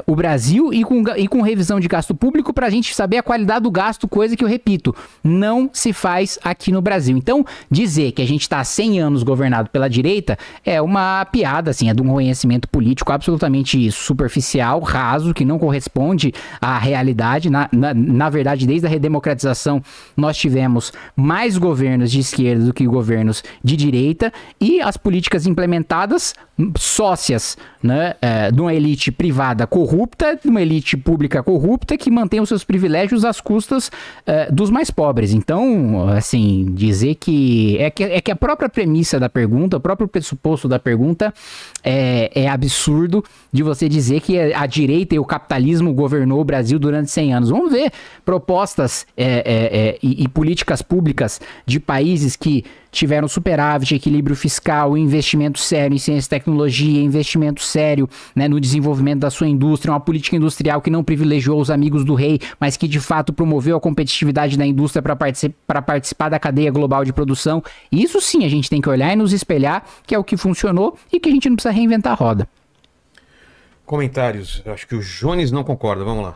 o Brasil e com revisão de gasto público para a gente saber a qualidade do gasto, coisa que eu repito, não se faz aqui no Brasil. Então, dizer que a gente está há 100 anos governado pela direita é uma piada, assim, é de um conhecimento político absolutamente superficial, raso, que não corresponde à realidade. Na verdade, desde a redemocratização, nós tivemos mais governos de esquerda do que governos de direita, e as políticas implementadas sócias, né, de uma elite privada corrupta, de uma elite pública corrupta que mantém os seus privilégios às custas dos mais pobres. Então, assim, dizer que a própria premissa da pergunta, o próprio pressuposto da pergunta é absurdo, de você dizer que a direita e o capitalismo governou o Brasil durante 100 anos. Vamos ver propostas e políticas públicas de países que tiveram superávit, equilíbrio fiscal, investimento sério em ciência e tecnologia, investimento sério, né, no desenvolvimento da sua indústria, uma política industrial que não privilegiou os amigos do rei, mas que de fato promoveu a competitividade da indústria para participar da cadeia global de produção. Isso sim a gente tem que olhar e nos espelhar, que é o que funcionou e que a gente não precisa reinventar a roda. Comentários. Eu acho que o Jones não concorda. Vamos lá.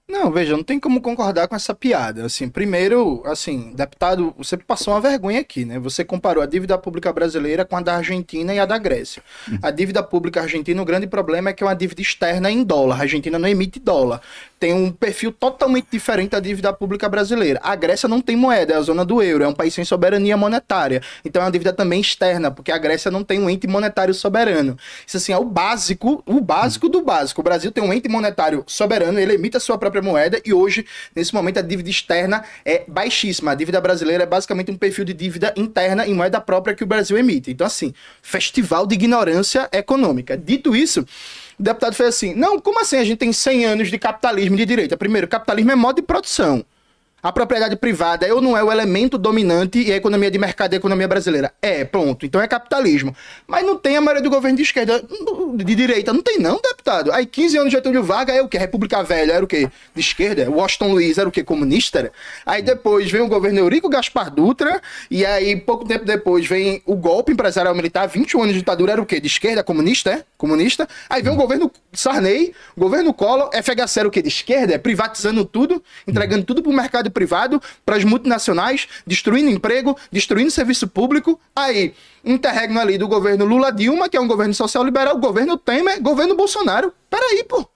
Não, veja, não tem como concordar com essa piada. Assim, primeiro, assim, deputado, você passou uma vergonha aqui, né? Você comparou a dívida pública brasileira com a da Argentina e a da Grécia. A dívida pública argentina, o grande problema é que é uma dívida externa em dólar. A Argentina não emite dólar. Tem um perfil totalmente diferente da dívida pública brasileira. A Grécia não tem moeda, é a zona do euro, é um país sem soberania monetária. Então é uma dívida também externa, porque a Grécia não tem um ente monetário soberano. Isso, assim, é o básico do básico. O Brasil tem um ente monetário soberano, ele emite a sua própria moeda, e hoje, nesse momento, a dívida externa é baixíssima. A dívida brasileira é basicamente um perfil de dívida interna em moeda própria que o Brasil emite. Então, assim, festival de ignorância econômica. Dito isso, o deputado fez assim, não, como assim a gente tem 100 anos de capitalismo de direita? Primeiro, capitalismo é modo de produção. A propriedade privada é ou não é o elemento dominante e a economia de mercado e a economia brasileira? É, pronto. Então é capitalismo. Mas não tem a maioria do governo de esquerda, de direita. Não tem não, deputado. Aí 15 anos de Getúlio Vargas é o quê? República Velha era o quê? De esquerda? Washington Luiz era o quê? Comunista? Aí depois vem o governo Eurico Gaspar Dutra, e aí pouco tempo depois vem o golpe empresarial militar, 21 anos de ditadura, era o quê? De esquerda? Comunista? É? Comunista? Aí vem o governo Sarney, o governo Collor, FHC era o quê? De esquerda? Privatizando tudo, entregando tudo pro mercado privado, para as multinacionais, destruindo emprego, destruindo serviço público. Aí, interregno ali do governo Lula-Dilma, que é um governo social-liberal, governo Temer, governo Bolsonaro. Peraí, pô.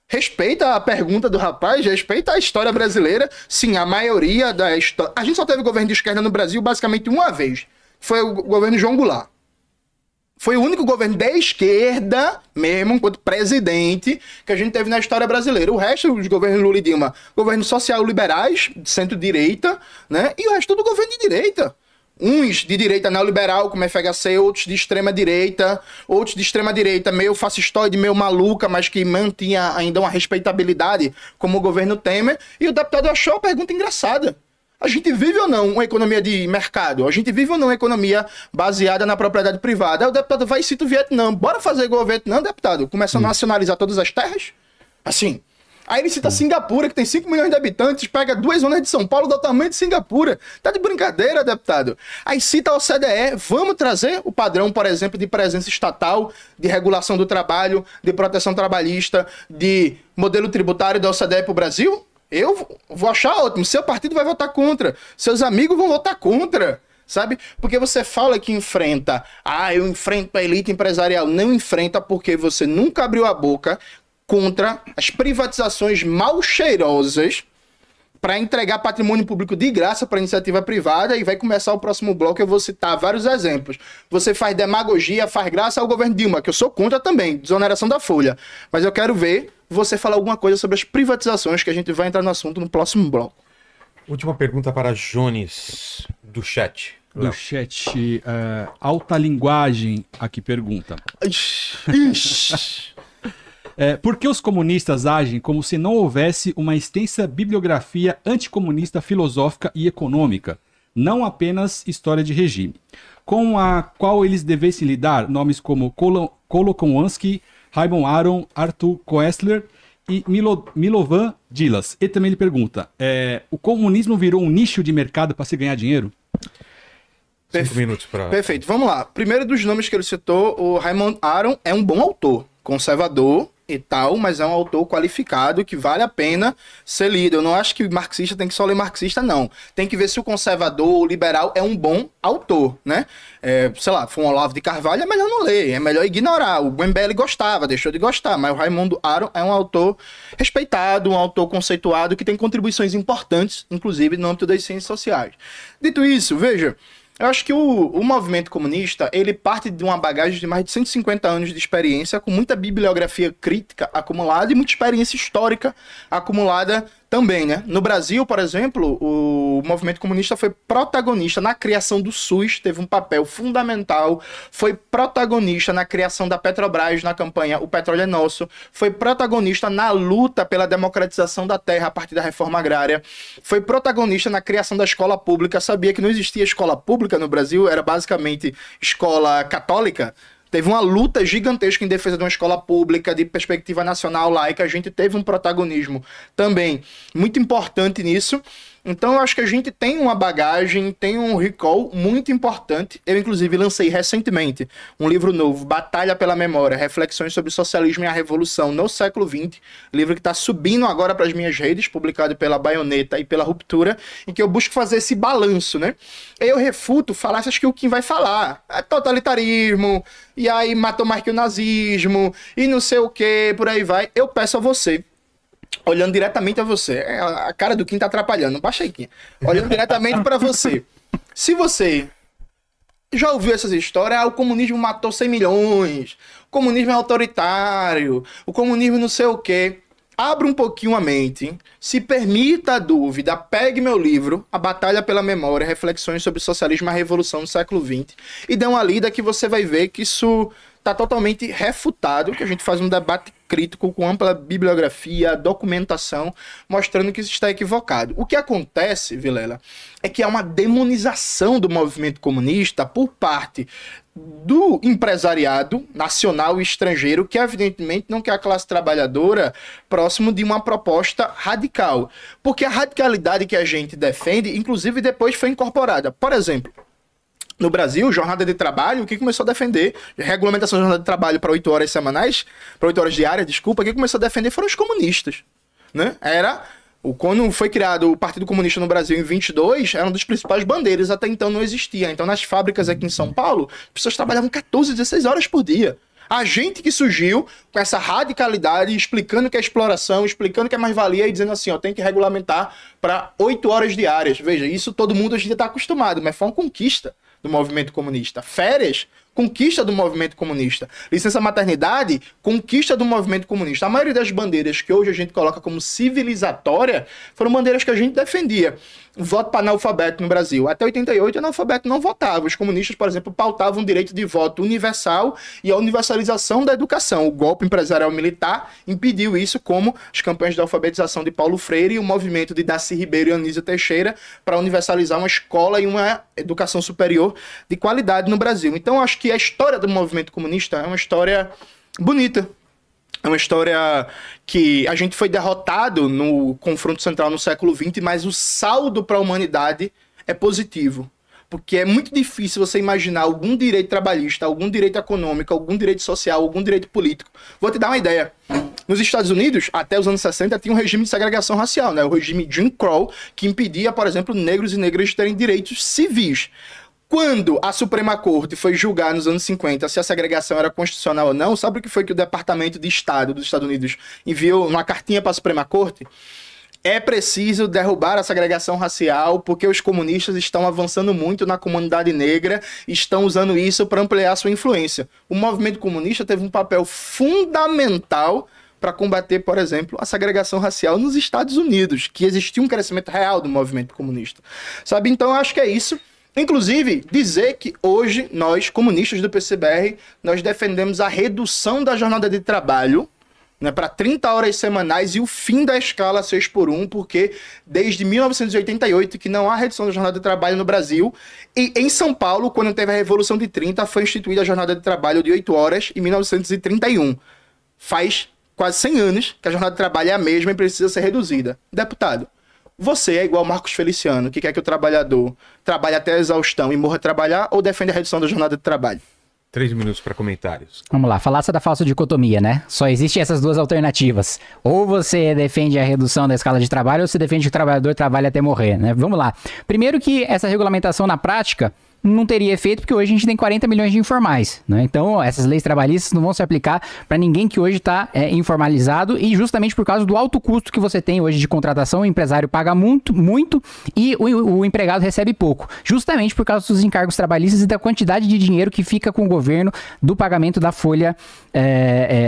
Respeita a pergunta do rapaz, respeita a história brasileira. Sim, a maioria da história... A gente só teve governo de esquerda no Brasil basicamente uma vez. Foi o governo João Goulart. Foi o único governo da esquerda, mesmo, enquanto presidente, que a gente teve na história brasileira. O resto, os governos Lula e Dilma, governos social-liberais, centro-direita, né? E o resto do governo de direita. Uns de direita neoliberal, como FHC, outros de extrema-direita, outros de extrema-direita meio fascistoide, meio maluca, mas que mantinha ainda uma respeitabilidade, como o governo Temer. E o deputado achou a pergunta engraçada. A gente vive ou não uma economia de mercado? A gente vive ou não uma economia baseada na propriedade privada? Aí o deputado vai e cita o Vietnã. Bora fazer igual o Vietnã, deputado? Começa a nacionalizar todas as terras? Assim. Aí ele cita Singapura, que tem 5 milhões de habitantes, pega 2 zonas de São Paulo do tamanho de Singapura. Tá de brincadeira, deputado. Aí cita a OCDE, vamos trazer o padrão, por exemplo, de presença estatal, de regulação do trabalho, de proteção trabalhista, de modelo tributário da OCDE para o Brasil? Eu vou achar ótimo. Seu partido vai votar contra. Seus amigos vão votar contra. Sabe? Porque você fala que enfrenta. Eu enfrento a elite empresarial. Não enfrenta porque você nunca abriu a boca contra as privatizações mal cheirosas para entregar patrimônio público de graça para iniciativa privada. E vai começar o próximo bloco, eu vou citar vários exemplos. Você faz demagogia, faz graça ao governo Dilma, que eu sou contra também, desoneração da folha. Mas eu quero ver você falar alguma coisa sobre as privatizações, que a gente vai entrar no assunto no próximo bloco. Última pergunta para Jones, do chat. Do chat, Alta Linguagem aqui pergunta. Por que os comunistas agem como se não houvesse uma extensa bibliografia anticomunista filosófica e econômica, não apenas história de regime, com a qual eles devessem lidar nomes como Kolokowansky, Raymond Aron, Arthur Koestler e Milovan Dilas? E também ele pergunta, o comunismo virou um nicho de mercado para se ganhar dinheiro? 5 minutos para... Perfeito, vamos lá. Primeiro dos nomes que ele citou, o Raymond Aron é um bom autor, conservador e tal, mas é um autor qualificado que vale a pena ser lido. Eu não acho que marxista tem que só ler marxista, não. Tem que ver se o conservador ou liberal é um bom autor, né? Sei lá, foi um Olavo de Carvalho, é melhor não ler, é melhor ignorar. O MBL gostava, deixou de gostar, mas o Raymond Aron é um autor respeitado, um autor conceituado que tem contribuições importantes, inclusive no âmbito das ciências sociais. Dito isso, veja, eu acho que o movimento comunista, ele parte de uma bagagem de mais de 150 anos de experiência, com muita bibliografia crítica acumulada e muita experiência histórica acumulada também, né? No Brasil, por exemplo, o movimento comunista foi protagonista na criação do SUS, teve um papel fundamental, foi protagonista na criação da Petrobras, na campanha O Petróleo é Nosso, foi protagonista na luta pela democratização da terra a partir da reforma agrária, foi protagonista na criação da escola pública. Sabia que não existia escola pública no Brasil, era basicamente escola católica. Teve uma luta gigantesca em defesa de uma escola pública, de perspectiva nacional laica. A gente teve um protagonismo também muito importante nisso. Então eu acho que a gente tem uma bagagem, tem um recall muito importante. Eu, inclusive, lancei recentemente um livro novo, Batalha pela Memória, Reflexões sobre o Socialismo e a Revolução no Século XX. Livro que está subindo agora para as minhas redes, publicado pela Baioneta e pela Ruptura, em que eu busco fazer esse balanço, né? Eu refuto falácias que o Kim vai falar. É totalitarismo, e aí matou mais que o nazismo, e não sei o que, por aí vai. Eu peço a você, olhando diretamente a você, a cara do Kim tá atrapalhando, baixa aí, Kim. Olhando diretamente para você. Se você já ouviu essas histórias, o comunismo matou 100 milhões, o comunismo é autoritário, o comunismo não sei o quê. Abra um pouquinho a mente, se permita a dúvida, pegue meu livro, A Batalha pela Memória, Reflexões sobre o Socialismo e a Revolução no Século XX, e dê uma lida que você vai ver que isso está totalmente refutado, que a gente faz um debate crítico com ampla bibliografia, documentação, mostrando que isso está equivocado. O que acontece, Vilela, é que há uma demonização do movimento comunista por parte do empresariado nacional e estrangeiro, que evidentemente não quer a classe trabalhadora próximo de uma proposta radical. Porque a radicalidade que a gente defende, inclusive depois foi incorporada. Por exemplo, no Brasil, jornada de trabalho, quem começou a defender regulamentação de jornada de trabalho para 8 horas semanais, para 8 horas diárias, desculpa, quem começou a defender foram os comunistas, né? Quando foi criado o Partido Comunista no Brasil em 22, era uma das principais bandeiras, até então não existia. Então, nas fábricas aqui em São Paulo, as pessoas trabalhavam 14, 16 horas por dia. A gente que surgiu com essa radicalidade, explicando que é exploração, explicando que é mais-valia e dizendo assim, ó, tem que regulamentar para 8 horas diárias. Veja, isso todo mundo a gente está acostumado, mas foi uma conquista do movimento comunista. Férias, conquista do movimento comunista. Licença maternidade, conquista do movimento comunista. A maioria das bandeiras que hoje a gente coloca como civilizatória foram bandeiras que a gente defendia. Voto para analfabeto no Brasil. Até 88, analfabeto não votava. Os comunistas, por exemplo, pautavam o direito de voto universal e a universalização da educação. O golpe empresarial militar impediu isso, como as campanhas de alfabetização de Paulo Freire e o movimento de Darcy Ribeiro e Anísio Teixeira para universalizar uma escola e uma educação superior de qualidade no Brasil. Então, acho que a história do movimento comunista é uma história bonita. É uma história que a gente foi derrotado no confronto central no século XX, mas o saldo para a humanidade é positivo. Porque é muito difícil você imaginar algum direito trabalhista, algum direito econômico, algum direito social, algum direito político. Vou te dar uma ideia. Nos Estados Unidos, até os anos 60, tinha um regime de segregação racial, né? O regime Jim Crow, que impedia, por exemplo, negros e negras de terem direitos civis. Quando a Suprema Corte foi julgar nos anos 50 se a segregação era constitucional ou não, sabe o que foi que o Departamento de Estado dos Estados Unidos enviou uma cartinha para a Suprema Corte? É preciso derrubar a segregação racial porque os comunistas estão avançando muito na comunidade negra e estão usando isso para ampliar sua influência. O movimento comunista teve um papel fundamental para combater, por exemplo, a segregação racial nos Estados Unidos, que existia um crescimento real do movimento comunista. Sabe? Então, eu acho que é isso. Inclusive, dizer que hoje, nós, comunistas do PCBR, nós defendemos a redução da jornada de trabalho, né, para 30 horas semanais e o fim da escala 6x1, porque desde 1988 que não há redução da jornada de trabalho no Brasil. E em São Paulo, quando teve a Revolução de 30, foi instituída a jornada de trabalho de 8 horas em 1931. Faz quase 100 anos que a jornada de trabalho é a mesma e precisa ser reduzida. Deputado, você é igual Marcos Feliciano, que quer que o trabalhador trabalhe até a exaustão e morra a trabalhar, ou defende a redução da jornada de trabalho? 3 minutos para comentários. Vamos lá, falácia da falsa dicotomia, né? Só existem essas duas alternativas. Ou você defende a redução da escala de trabalho, ou você defende que o trabalhador trabalhe até morrer, né? Vamos lá. Primeiro que essa regulamentação na prática não teria efeito, porque hoje a gente tem 40 milhões de informais, né? Então, essas leis trabalhistas não vão se aplicar para ninguém que hoje está informalizado, e justamente por causa do alto custo que você tem hoje de contratação, o empresário paga muito e o empregado recebe pouco, justamente por causa dos encargos trabalhistas e da quantidade de dinheiro que fica com o governo do pagamento da folha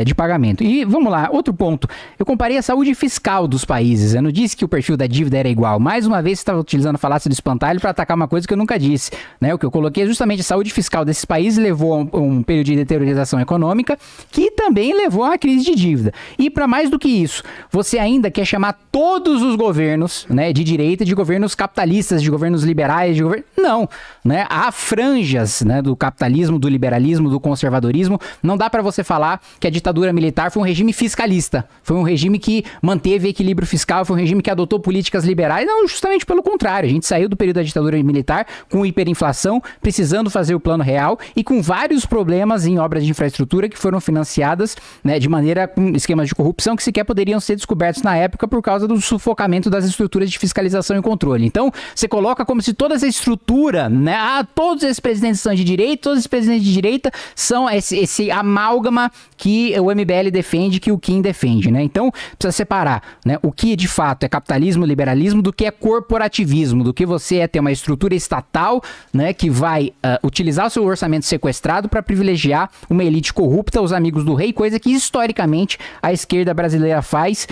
de pagamento. E vamos lá, outro ponto, eu comparei a saúde fiscal dos países, eu não disse que o perfil da dívida era igual, mais uma vez você estava utilizando a falácia do espantalho para atacar uma coisa que eu nunca disse, né? O que eu coloquei é justamente a saúde fiscal desses países levou a um período de deteriorização econômica que também levou a uma crise de dívida. E para mais do que isso, você ainda quer chamar todos os governos, né, de direita, de governos capitalistas, de governos liberais, não, né? Há franjas, né, do capitalismo, do liberalismo, do conservadorismo. Não dá para você falar que a ditadura militar foi um regime fiscalista, foi um regime que manteve equilíbrio fiscal, foi um regime que adotou políticas liberais. Não, justamente pelo contrário. A gente saiu do período da ditadura militar com hiperinflação, precisando fazer o plano real e com vários problemas em obras de infraestrutura que foram financiadas, né, de maneira com esquemas de corrupção que sequer poderiam ser descobertos na época por causa do sufocamento das estruturas de fiscalização e controle. Então, você coloca como se toda essa estrutura, né, todos esses presidentes são de direita, todos esses presidentes de direita são esse amálgama que o MBL defende, que o Kim defende, né? Então, precisa separar, né, o que de fato é capitalismo, liberalismo, do que é corporativismo, do que você é ter uma estrutura estatal, né, que vai utilizar o seu orçamento sequestrado para privilegiar uma elite corrupta, os amigos do rei, coisa que historicamente a esquerda brasileira faz,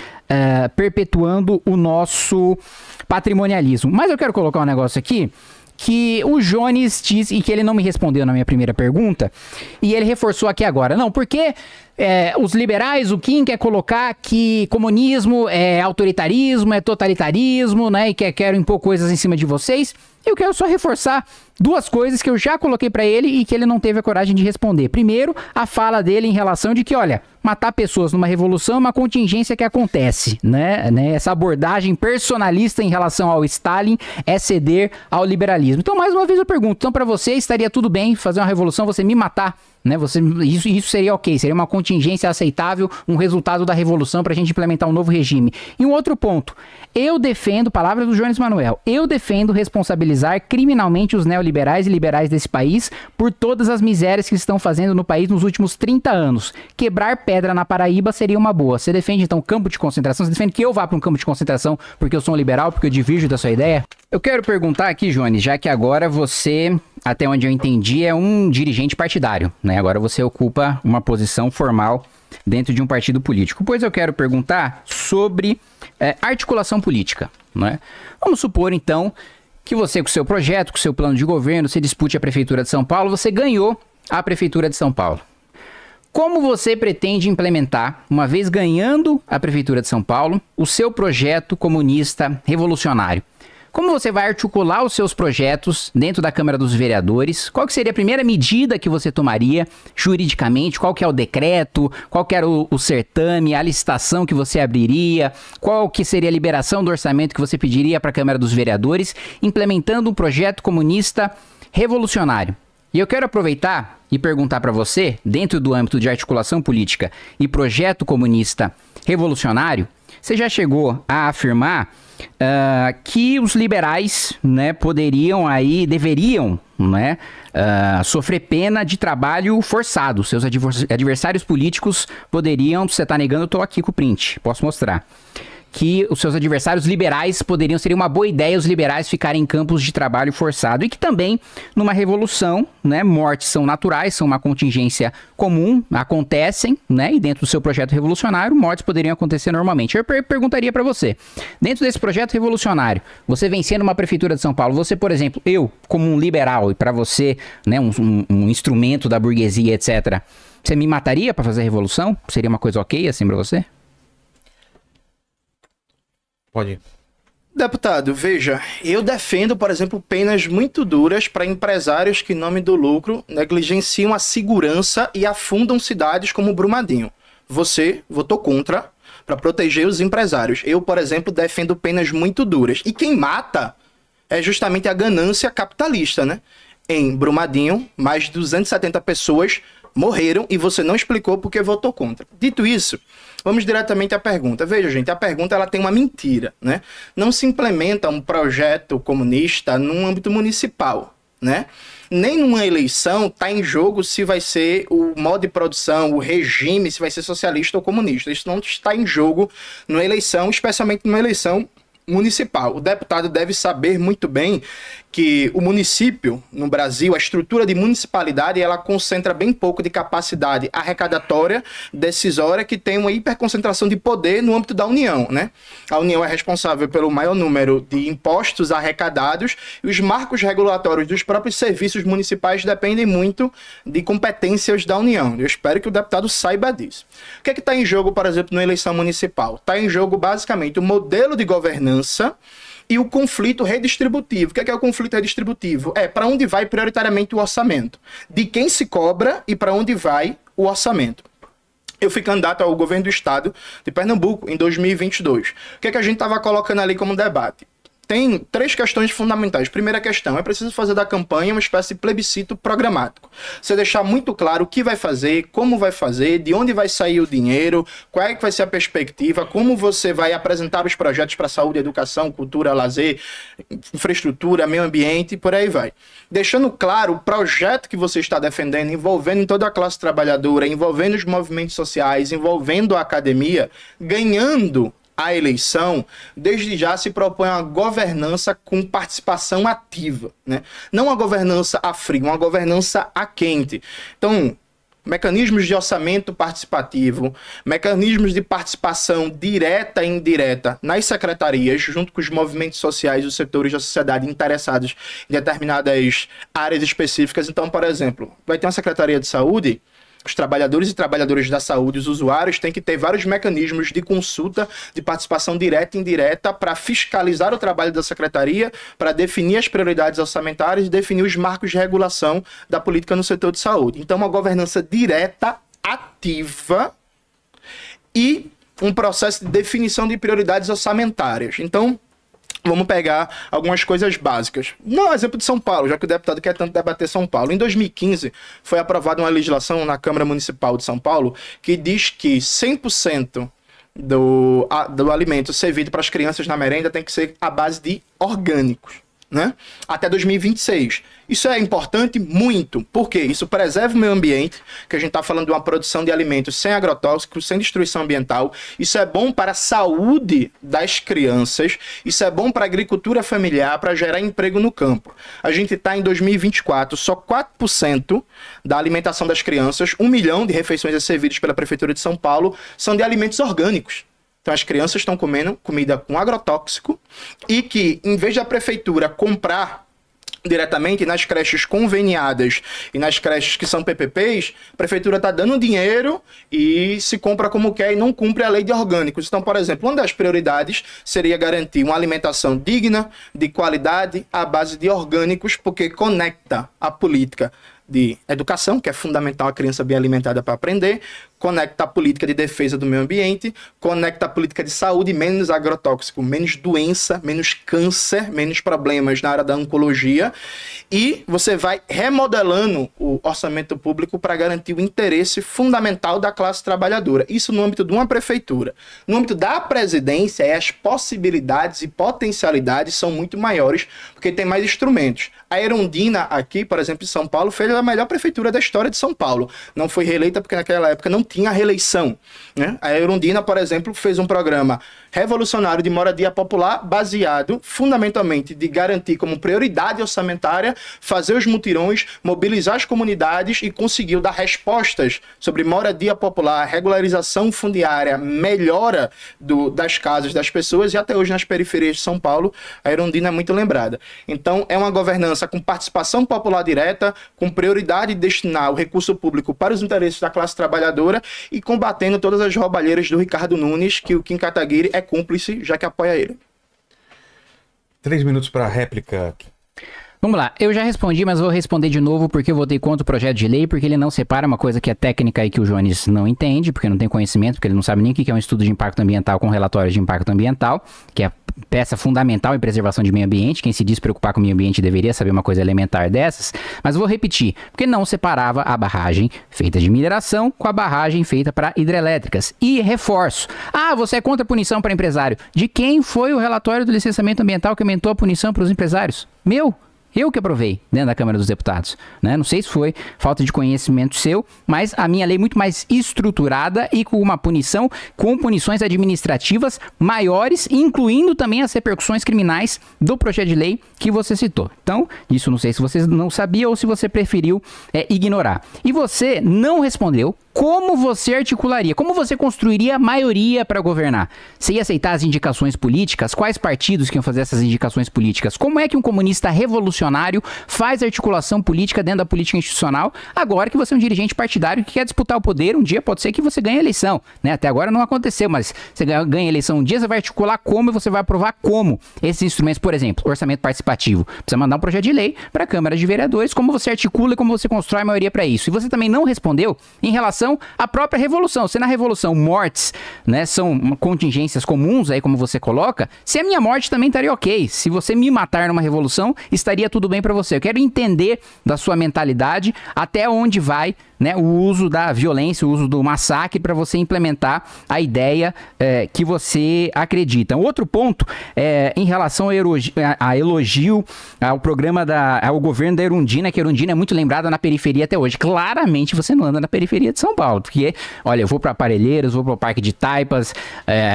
perpetuando o nosso patrimonialismo. Mas eu quero colocar um negócio aqui que o Jones diz, e que ele não me respondeu na minha primeira pergunta, e ele reforçou aqui agora. Não, porque os liberais, o Kim quer colocar que comunismo é autoritarismo, é totalitarismo, né, e quer impor coisas em cima de vocês. Eu quero só reforçar duas coisas que eu já coloquei para ele e que ele não teve a coragem de responder. Primeiro, a fala dele em relação de que, olha, matar pessoas numa revolução é uma contingência que acontece, né? Essa abordagem personalista em relação ao Stalin é ceder ao liberalismo. Então, mais uma vez eu pergunto, então para você estaria tudo bem fazer uma revolução, você me matar, né? Isso seria ok, seria uma contingência aceitável, um resultado da revolução para a gente implementar um novo regime. E um outro ponto, eu defendo, palavras do Jones Manuel, eu defendo responsabilizar criminalmente os neoliberais e liberais desse país por todas as misérias que estão fazendo no país nos últimos 30 anos. Quebrar pedra na Paraíba seria uma boa. Você defende, então, campo de concentração? Você defende que eu vá para um campo de concentração porque eu sou um liberal, porque eu divirjo da sua ideia? Eu quero perguntar aqui, Jones, já que agora você, até onde eu entendi, é um dirigente partidário, né? Agora você ocupa uma posição formal dentro de um partido político. Pois eu quero perguntar sobre articulação política, né? Vamos supor, então, que você, com o seu projeto, com o seu plano de governo, se dispute a Prefeitura de São Paulo, você ganhou a Prefeitura de São Paulo. Como você pretende implementar, uma vez ganhando a Prefeitura de São Paulo, o seu projeto comunista revolucionário? Como você vai articular os seus projetos dentro da Câmara dos Vereadores? Qual que seria a primeira medida que você tomaria juridicamente? Qual que é o decreto? Qual que era o certame, a licitação que você abriria? Qual que seria a liberação do orçamento que você pediria para a Câmara dos Vereadores, implementando um projeto comunista revolucionário? E eu quero aproveitar e perguntar para você, dentro do âmbito de articulação política e projeto comunista revolucionário, você já chegou a afirmar que os liberais, né, deveriam, né, sofrer pena de trabalho forçado. Seus adversários políticos poderiam, se você está negando, eu estou aqui com o print, posso mostrar. Que os seus adversários liberais seria uma boa ideia os liberais ficarem em campos de trabalho forçado. E que também, numa revolução, né, mortes são naturais, são uma contingência comum, acontecem, né, e dentro do seu projeto revolucionário, mortes poderiam acontecer normalmente. Eu perguntaria para você, dentro desse projeto revolucionário, você vencendo uma prefeitura de São Paulo, você, por exemplo, eu, como um liberal, e para você, né, um instrumento da burguesia, etc., você me mataria para fazer a revolução? Seria uma coisa ok assim para você? Pode ir. Deputado, veja, eu defendo, por exemplo, penas muito duras para empresários que, em nome do lucro, negligenciam a segurança e afundam cidades como Brumadinho. Você votou contra para proteger os empresários. Eu, por exemplo, defendo penas muito duras. E quem mata é justamente a ganância capitalista, né? Em Brumadinho, mais de 270 pessoas morreram e você não explicou porque votou contra. Dito isso, vamos diretamente à pergunta. Veja, gente, a pergunta ela tem uma mentira, né? Não se implementa um projeto comunista num âmbito municipal, né? Nem numa eleição está em jogo se vai ser o modo de produção, o regime, se vai ser socialista ou comunista. Isso não está em jogo numa eleição, especialmente numa eleição municipal. O deputado deve saber muito bem que o município, no Brasil, a estrutura de municipalidade, ela concentra bem pouco de capacidade arrecadatória, decisória, que tem uma hiperconcentração de poder no âmbito da União, né? A União é responsável pelo maior número de impostos arrecadados e os marcos regulatórios dos próprios serviços municipais dependem muito de competências da União. Eu espero que o deputado saiba disso. O que é que está em jogo, por exemplo, na eleição municipal? Está em jogo, basicamente, o modelo de governança e o conflito redistributivo. O que é o conflito redistributivo? É para onde vai prioritariamente o orçamento, de quem se cobra e para onde vai o orçamento. Eu fui candidato ao governo do estado de Pernambuco em 2022. O que é que a gente estava colocando ali como debate? Tem três questões fundamentais. Primeira questão, é preciso fazer da campanha uma espécie de plebiscito programático. Você deixar muito claro o que vai fazer, como vai fazer, de onde vai sair o dinheiro, qual é que vai ser a perspectiva, como você vai apresentar os projetos para saúde, educação, cultura, lazer, infraestrutura, meio ambiente e por aí vai. Deixando claro o projeto que você está defendendo, envolvendo toda a classe trabalhadora, envolvendo os movimentos sociais, envolvendo a academia, ganhando a eleição, desde já se propõe uma governança com participação ativa, né? Não uma governança a frio, uma governança a quente. Então, mecanismos de orçamento participativo, mecanismos de participação direta e indireta nas secretarias, junto com os movimentos sociais e os setores da sociedade interessados em determinadas áreas específicas. Então, por exemplo, vai ter uma secretaria de saúde. Os trabalhadores e trabalhadoras da saúde, os usuários, têm que ter vários mecanismos de consulta, de participação direta e indireta para fiscalizar o trabalho da secretaria, para definir as prioridades orçamentárias e definir os marcos de regulação da política no setor de saúde. Então, uma governança direta, ativa e um processo de definição de prioridades orçamentárias. Então, vamos pegar algumas coisas básicas. No exemplo de São Paulo, já que o deputado quer tanto debater São Paulo. Em 2015, foi aprovada uma legislação na Câmara Municipal de São Paulo que diz que 100% do alimento servido para as crianças na merenda tem que ser à base de orgânicos. né? Até 2026. Isso é importante muito, porque isso preserva o meio ambiente, que a gente está falando de uma produção de alimentos sem agrotóxicos, sem destruição ambiental. Isso é bom para a saúde das crianças, isso é bom para a agricultura familiar, para gerar emprego no campo. A gente está em 2024, só 4% da alimentação das crianças, 1 milhão de refeições servidas pela Prefeitura de São Paulo, são de alimentos orgânicos. Então as crianças estão comendo comida com agrotóxico e que, em vez da prefeitura comprar diretamente nas creches conveniadas e nas creches que são PPPs, a prefeitura está dando dinheiro e se compra como quer e não cumpre a lei de orgânicos. Então, por exemplo, uma das prioridades seria garantir uma alimentação digna, de qualidade, à base de orgânicos, porque conecta a política de educação, que é fundamental a criança bem alimentada para aprender, conecta a política de defesa do meio ambiente, conecta a política de saúde, menos agrotóxico, menos doença, menos câncer, menos problemas na área da oncologia, e você vai remodelando o orçamento público para garantir o interesse fundamental da classe trabalhadora. Isso no âmbito de uma prefeitura. No âmbito da presidência, as possibilidades e potencialidades são muito maiores, porque tem mais instrumentos. A Erundina aqui, por exemplo, em São Paulo, fez a melhor prefeitura da história de São Paulo. Não foi reeleita porque naquela época não tinha reeleição, né? A Erundina, por exemplo, fez um programa revolucionário de moradia popular baseado fundamentalmente de garantir como prioridade orçamentária, fazer os mutirões, mobilizar as comunidades e conseguiu dar respostas sobre moradia popular, regularização fundiária, melhora das casas das pessoas, e até hoje nas periferias de São Paulo a Erundina é muito lembrada. Então é uma governança com participação popular direta, com prioridade de destinar o recurso público para os interesses da classe trabalhadora e combatendo todas as roubalheiras do Ricardo Nunes, que o Kim Kataguiri é cúmplice, já que apoia ele. 3 minutos para a réplica. Vamos lá, eu já respondi, mas vou responder de novo porque eu votei contra o projeto de lei, porque ele não separa uma coisa que é técnica e que o Jones não entende, porque não tem conhecimento, porque ele não sabe nem o que é um estudo de impacto ambiental com relatório de impacto ambiental, que é peça fundamental em preservação de meio ambiente. Quem se diz preocupar com o meio ambiente deveria saber uma coisa elementar dessas, mas vou repetir, porque não separava a barragem feita de mineração com a barragem feita para hidrelétricas. E reforço, você é contra a punição para empresário. De quem foi o relatório do licenciamento ambiental que aumentou a punição para os empresários? Eu que aprovei dentro da Câmara dos Deputados, né? Não sei se foi falta de conhecimento seu, mas a minha lei é muito mais estruturada e com uma punição, com punições administrativas maiores, incluindo também as repercussões criminais do projeto de lei que você citou. Então, isso não sei se você não sabia ou se você preferiu ignorar. E você não respondeu como você articularia, como você construiria a maioria para governar. Você ia aceitar as indicações políticas? Quais partidos que iam fazer essas indicações políticas? Como é que um comunista revolucionário faz articulação política dentro da política institucional, agora que você é um dirigente partidário que quer disputar o poder? Um dia pode ser que você ganhe a eleição, né? Até agora não aconteceu, mas você ganha a eleição um dia, você vai articular como e você vai aprovar como esses instrumentos, por exemplo, orçamento participativo. Precisa mandar um projeto de lei para a Câmara de Vereadores, como você articula e como você constrói a maioria para isso. E você também não respondeu em relação à própria revolução. Se na revolução mortes, né, são contingências comuns, aí como você coloca, se a minha morte também estaria ok. Se você me matar numa revolução, estaria tudo bem para você. Eu quero entender da sua mentalidade até onde vai, né, o uso da violência, o uso do massacre para você implementar a ideia que você acredita. Outro ponto em relação a elogio ao programa ao governo da Erundina, que a Erundina é muito lembrada na periferia até hoje. Claramente você não anda na periferia de São Paulo, porque, olha, eu vou para Parelheiros, vou para o Parque de Taipas,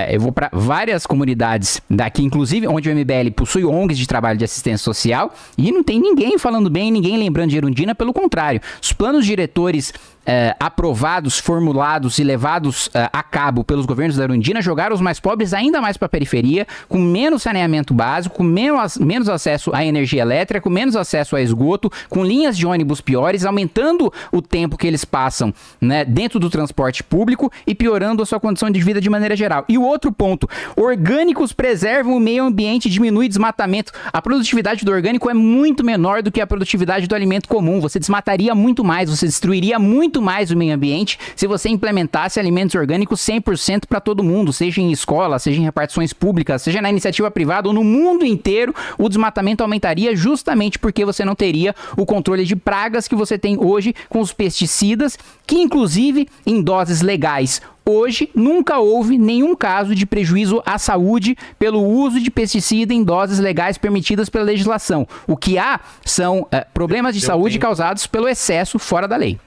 eu vou para várias comunidades daqui, inclusive onde o MBL possui ONGs de trabalho de assistência social, e não tem ninguém falando bem, ninguém lembrando de Erundina, pelo contrário. Os planos diretores aprovados, formulados e levados a cabo pelos governos da Erundina jogaram os mais pobres ainda mais para a periferia, com menos saneamento básico, com menos acesso à energia elétrica, com menos acesso a esgoto, com linhas de ônibus piores, aumentando o tempo que eles passam, né, dentro do transporte público e piorando a sua condição de vida de maneira geral. E o outro ponto, orgânicos preservam o meio ambiente e diminuem o desmatamento. A produtividade do orgânico é muito menor do que a produtividade do alimento comum. Você desmataria muito mais, você destruiria muito muito mais o meio ambiente se você implementasse alimentos orgânicos 100% para todo mundo, seja em escola, seja em repartições públicas, seja na iniciativa privada ou no mundo inteiro. O desmatamento aumentaria justamente porque você não teria o controle de pragas que você tem hoje com os pesticidas, que inclusive em doses legais hoje nunca houve nenhum caso de prejuízo à saúde pelo uso de pesticida em doses legais permitidas pela legislação. O que há são problemas de saúde causados pelo excesso fora da lei.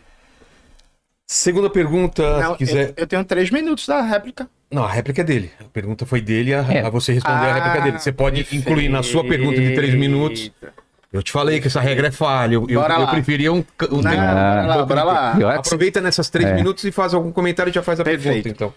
Segunda pergunta, Não, se quiser... eu tenho 3 minutos da réplica. Não, a réplica é dele. A pergunta foi dele, a você responder a réplica dele. Você pode incluir na sua pergunta de 3 minutos. Eu te falei que essa regra é falha. Eu preferia um tempo. Bora lá. Aproveita nessas 3 minutos e faz algum comentário e já faz a pergunta, então.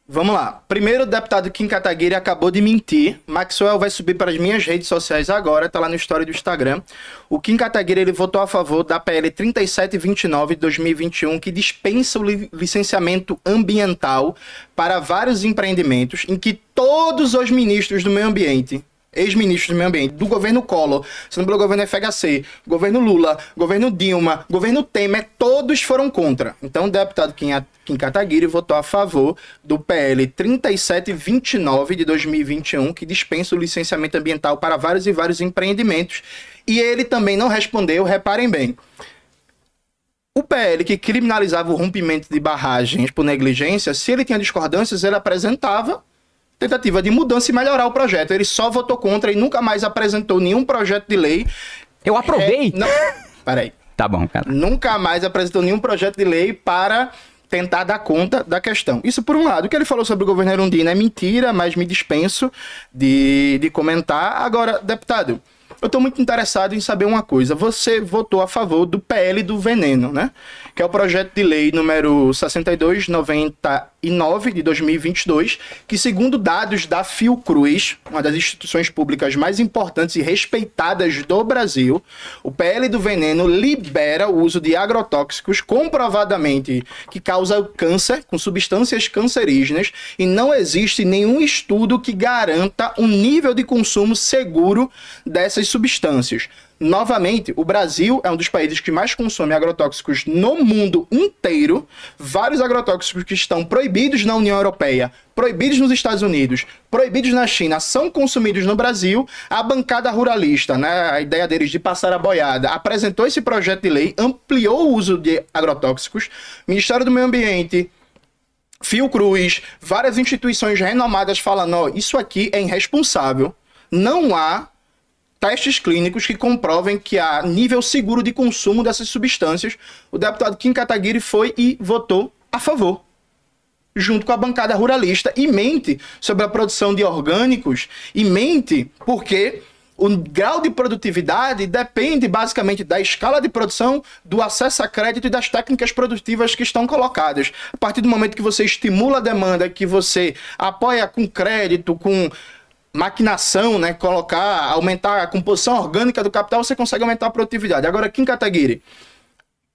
Vamos lá. Primeiro, o deputado Kim Kataguiri acabou de mentir. Maxwell vai subir para as minhas redes sociais agora, tá lá no story do Instagram. O Kim Kataguiri, ele votou a favor da PL 3729 de 2021, que dispensa o licenciamento ambiental para vários empreendimentos, em que todos os ministros do meio ambiente, ex-ministros do meio ambiente, do governo Collor, sendo pelo governo FHC, governo Lula, governo Dilma, governo Temer, todos foram contra. Então o deputado Kim Kataguiri votou a favor do PL 3729 de 2021, que dispensa o licenciamento ambiental para vários e vários empreendimentos. E ele também não respondeu, reparem bem. O PL que criminalizava o rompimento de barragens por negligência, se ele tinha discordâncias, ele apresentava tentativa de mudança e melhorar o projeto. Ele só votou contra e nunca mais apresentou nenhum projeto de lei. Eu aprovei. Peraí. Tá bom, cara. Nunca mais apresentou nenhum projeto de lei para tentar dar conta da questão. Isso por um lado. O que ele falou sobre o governo Erundina é mentira, mas me dispenso de comentar. Agora, deputado, eu estou muito interessado em saber uma coisa. Você votou a favor do PL do veneno, né? Que é o projeto de lei número 6299 de 2022, que segundo dados da Fiocruz, uma das instituições públicas mais importantes e respeitadas do Brasil, o PL do veneno libera o uso de agrotóxicos comprovadamente que causa câncer, com substâncias cancerígenas, e não existe nenhum estudo que garanta um nível de consumo seguro dessas substâncias. Novamente, o Brasil é um dos países que mais consome agrotóxicos no mundo inteiro. Vários agrotóxicos que estão proibidos na União Europeia, proibidos nos Estados Unidos, proibidos na China, são consumidos no Brasil. A bancada ruralista, né, a ideia deles de passar a boiada, apresentou esse projeto de lei, ampliou o uso de agrotóxicos. Ministério do Meio Ambiente, Fiocruz, várias instituições renomadas falando, ó, isso aqui é irresponsável. Não há testes clínicos que comprovem que há nível seguro de consumo dessas substâncias. O deputado Kim Kataguiri foi e votou a favor, junto com a bancada ruralista, e mente sobre a produção de orgânicos, e mente porque o grau de produtividade depende basicamente da escala de produção, do acesso a crédito e das técnicas produtivas que estão colocadas. A partir do momento que você estimula a demanda, que você apoia com crédito, com maquinação, né, aumentar a composição orgânica do capital, você consegue aumentar a produtividade. Agora, Kim Kataguiri,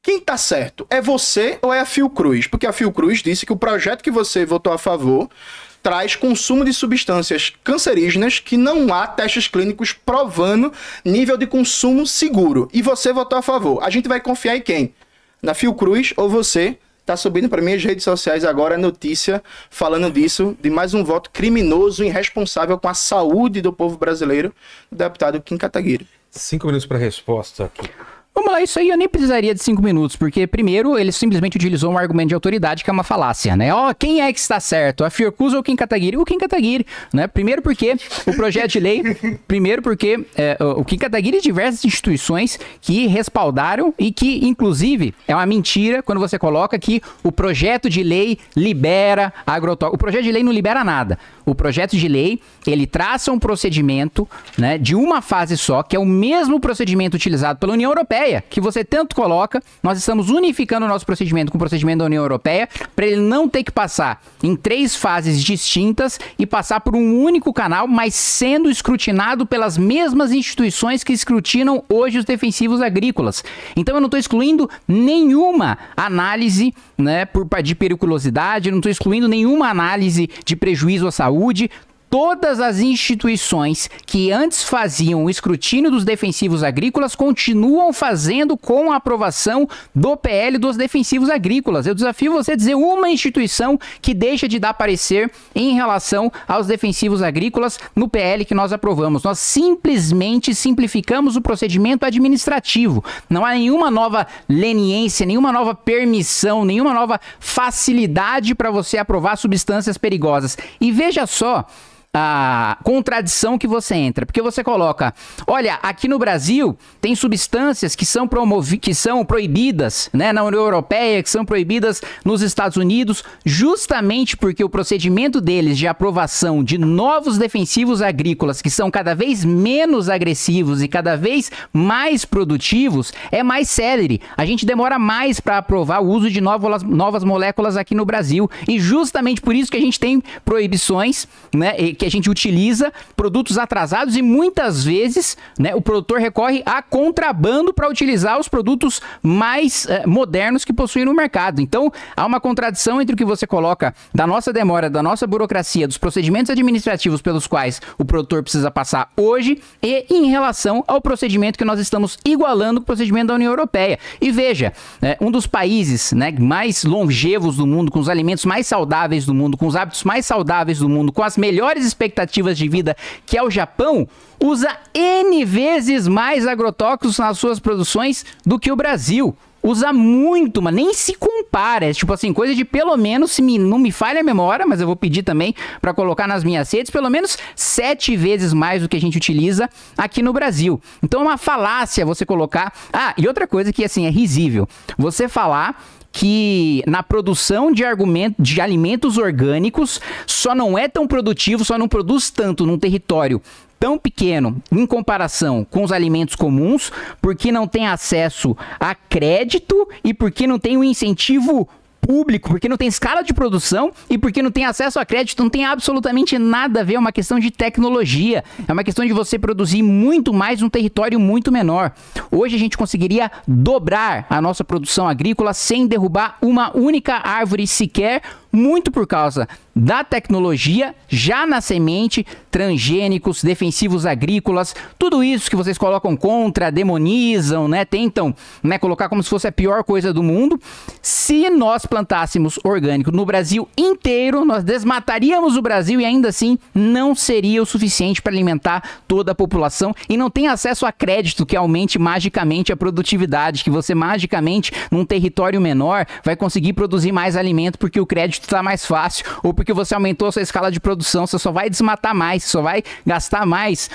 quem tá certo? É você ou é a Fiocruz? Porque a Fiocruz disse que o projeto que você votou a favor traz consumo de substâncias cancerígenas que não há testes clínicos provando nível de consumo seguro. E você votou a favor. A gente vai confiar em quem? Na Fiocruz ou você? Tá subindo para minhas redes sociais agora a notícia falando disso, de mais um voto criminoso e irresponsável com a saúde do povo brasileiro, do deputado Kim Kataguiri. 5 minutos para a resposta aqui. Vamos lá, isso aí eu nem precisaria de 5 minutos, porque primeiro ele simplesmente utilizou um argumento de autoridade que é uma falácia, né? Ó, quem é que está certo? A Fiocruz ou o Kim Kataguiri? O Kim Kataguiri, né? Primeiro porque o projeto de lei, o Kim Kataguiri e diversas instituições que respaldaram e que, inclusive, é uma mentira quando você coloca que o projeto de lei libera agrotóxicos. O projeto de lei não libera nada. O projeto de lei, ele traça um procedimento, né, de uma fase só, que é o mesmo procedimento utilizado pela União Europeia, que você tanto coloca. Nós estamos unificando o nosso procedimento com o procedimento da União Europeia para ele não ter que passar em 3 fases distintas e passar por um único canal, mas sendo escrutinado pelas mesmas instituições que escrutinam hoje os defensivos agrícolas. Então eu não estou excluindo nenhuma análise, né, de periculosidade, não estou excluindo nenhuma análise de prejuízo à saúde. todas as instituições que antes faziam o escrutínio dos defensivos agrícolas continuam fazendo com a aprovação do PL dos defensivos agrícolas. Eu desafio você a dizer uma instituição que deixa de dar parecer em relação aos defensivos agrícolas no PL que nós aprovamos. Nós simplesmente simplificamos o procedimento administrativo. Não há nenhuma nova leniência, nenhuma nova permissão, nenhuma nova facilidade para você aprovar substâncias perigosas. E veja só a contradição que você entra, porque você coloca, olha, aqui no Brasil tem substâncias que são proibidas, né, na União Europeia, que são proibidas nos Estados Unidos, justamente porque o procedimento deles de aprovação de novos defensivos agrícolas, que são cada vez menos agressivos e cada vez mais produtivos, é mais célere. A gente demora mais para aprovar o uso de novas moléculas aqui no Brasil, e justamente por isso que a gente tem proibições, né, que a gente utiliza produtos atrasados, e muitas vezes, né, o produtor recorre a contrabando para utilizar os produtos mais modernos que possuem no mercado. Então, há uma contradição entre o que você coloca da nossa demora, da nossa burocracia, dos procedimentos administrativos pelos quais o produtor precisa passar hoje, e em relação ao procedimento que nós estamos igualando com o procedimento da União Europeia. E veja, um dos países, né, mais longevos do mundo, com os alimentos mais saudáveis do mundo, com os hábitos mais saudáveis do mundo, com as melhores expectativas de vida, que é o Japão, usa N vezes mais agrotóxicos nas suas produções do que o Brasil. Usa muito, mas nem se compara. É tipo assim, coisa de pelo menos, se não me falha a memória, mas eu vou pedir também para colocar nas minhas redes, pelo menos 7 vezes mais do que a gente utiliza aqui no Brasil. Então é uma falácia você colocar... Ah, e outra coisa que assim é risível, você falar que na produção de alimentos orgânicos só não é tão produtivo, só não produz tanto num território tão pequeno em comparação com os alimentos comuns, porque não tem acesso a crédito e porque não tem um incentivo público, porque não tem escala de produção e porque não tem acesso a crédito. Não tem absolutamente nada a ver, é uma questão de tecnologia, é uma questão de você produzir muito mais num território muito menor. Hoje a gente conseguiria dobrar a nossa produção agrícola sem derrubar uma única árvore sequer, muito por causa da tecnologia, já na semente, transgênicos, defensivos agrícolas, tudo isso que vocês colocam contra, demonizam, né, tentam, né, colocar como se fosse a pior coisa do mundo. Se nós plantássemos orgânico no Brasil inteiro, nós desmataríamos o Brasil e ainda assim não seria o suficiente para alimentar toda a população, e não tem acesso a crédito que aumente magicamente a produtividade, que você magicamente, num território menor, vai conseguir produzir mais alimento porque o crédito está mais fácil, ou porque você aumentou a sua escala de produção. Você só vai desmatar mais, você só vai gastar mais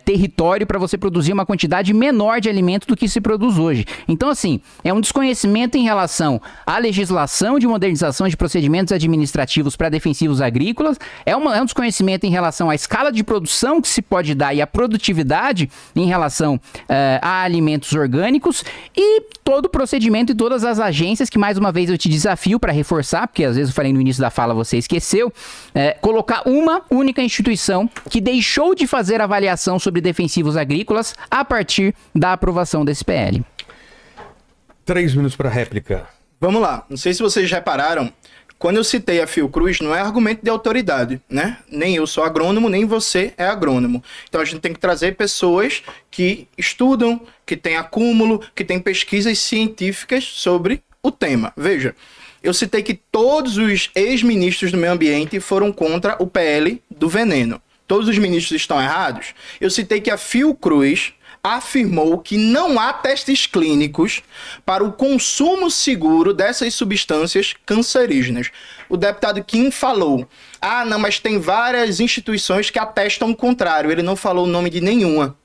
território para você produzir uma quantidade menor de alimento do que se produz hoje. Então, assim, é um desconhecimento em relação à legislação de modernização de procedimentos administrativos para defensivos agrícolas, é um desconhecimento em relação à escala de produção que se pode dar e à produtividade em relação a alimentos orgânicos, e todo o procedimento e todas as agências que, mais uma vez, eu te desafio para reforçar, porque às vezes eu falei no início da fala, você esqueceu, colocar uma única instituição que deixou de fazer avaliação sobre defensivos agrícolas a partir da aprovação desse PL. 3 minutos para réplica. Vamos lá. Não sei se vocês repararam, quando eu citei a Fiocruz, não é argumento de autoridade, né? Nem eu sou agrônomo, nem você é agrônomo. Então a gente tem que trazer pessoas que estudam, que têm acúmulo, que têm pesquisas científicas sobre o tema. Veja, eu citei que todos os ex-ministros do meio ambiente foram contra o PL do veneno. Todos os ministros estão errados? Eu citei que a Fiocruz afirmou que não há testes clínicos para o consumo seguro dessas substâncias cancerígenas. O deputado Kim falou, não, mas tem várias instituições que atestam o contrário. Ele não falou o nome de nenhuma.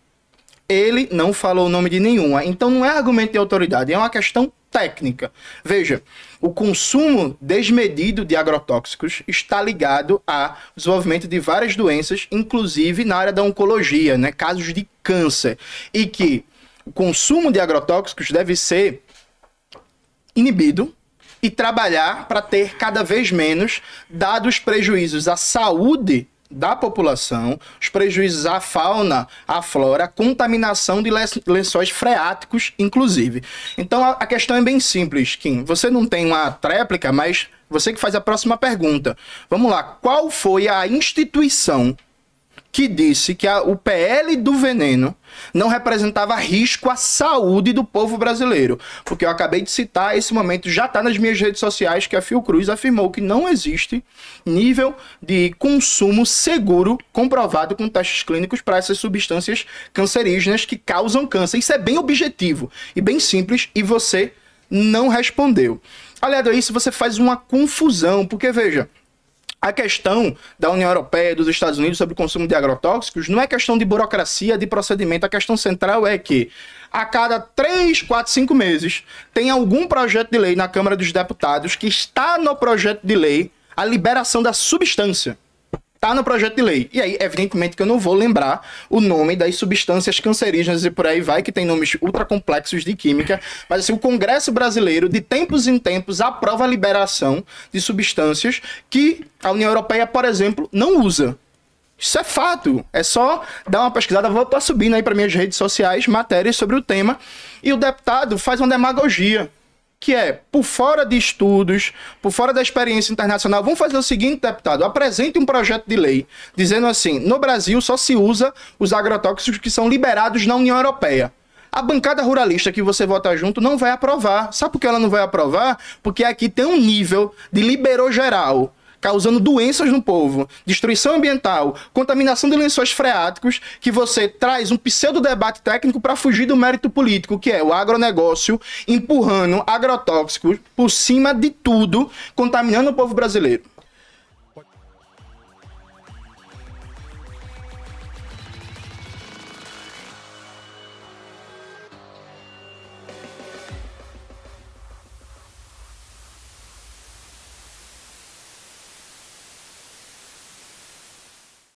Ele não falou o nome de nenhuma. Então não é argumento de autoridade, é uma questão técnica. Veja, o consumo desmedido de agrotóxicos está ligado ao desenvolvimento de várias doenças, inclusive na área da oncologia, né, casos de câncer, e que o consumo de agrotóxicos deve ser inibido e trabalhar para ter cada vez menos, dados os prejuízos à saúde da população, os prejuízos à fauna, à flora, a contaminação de lençóis freáticos, inclusive. Então a questão é bem simples, Kim. Você não tem uma tréplica, mas você que faz a próxima pergunta. Vamos lá, qual foi a instituição que disse que o PL do veneno não representava risco à saúde do povo brasileiro? Porque eu acabei de citar, esse momento já está nas minhas redes sociais, que a Fiocruz afirmou que não existe nível de consumo seguro comprovado com testes clínicos para essas substâncias cancerígenas que causam câncer. Isso é bem objetivo e bem simples, e você não respondeu. Aliado a isso, você faz uma confusão, porque veja, a questão da União Europeia e dos Estados Unidos sobre o consumo de agrotóxicos não é questão de burocracia, de procedimento. A questão central é que a cada 3, 4, 5 meses tem algum projeto de lei na Câmara dos Deputados que está no projeto de lei a liberação da substância. Está no projeto de lei. E aí, evidentemente, que eu não vou lembrar o nome das substâncias cancerígenas e por aí vai, que tem nomes ultra complexos de química. Mas assim, o Congresso brasileiro, de tempos em tempos, aprova a liberação de substâncias que a União Europeia, por exemplo, não usa. Isso é fato. É só dar uma pesquisada. Vou estar subindo aí para minhas redes sociais matérias sobre o tema. E o deputado faz uma demagogia, que é, por fora de estudos, por fora da experiência internacional. Vamos fazer o seguinte, deputado, apresente um projeto de lei dizendo assim, no Brasil só se usa os agrotóxicos que são liberados na União Europeia. A bancada ruralista que você vota junto não vai aprovar. Sabe por que ela não vai aprovar? Porque aqui tem um nível de liberou geral, causando doenças no povo, destruição ambiental, contaminação de lençóis freáticos, que você traz um pseudo-debate técnico para fugir do mérito político, que é o agronegócio empurrando agrotóxicos por cima de tudo, contaminando o povo brasileiro.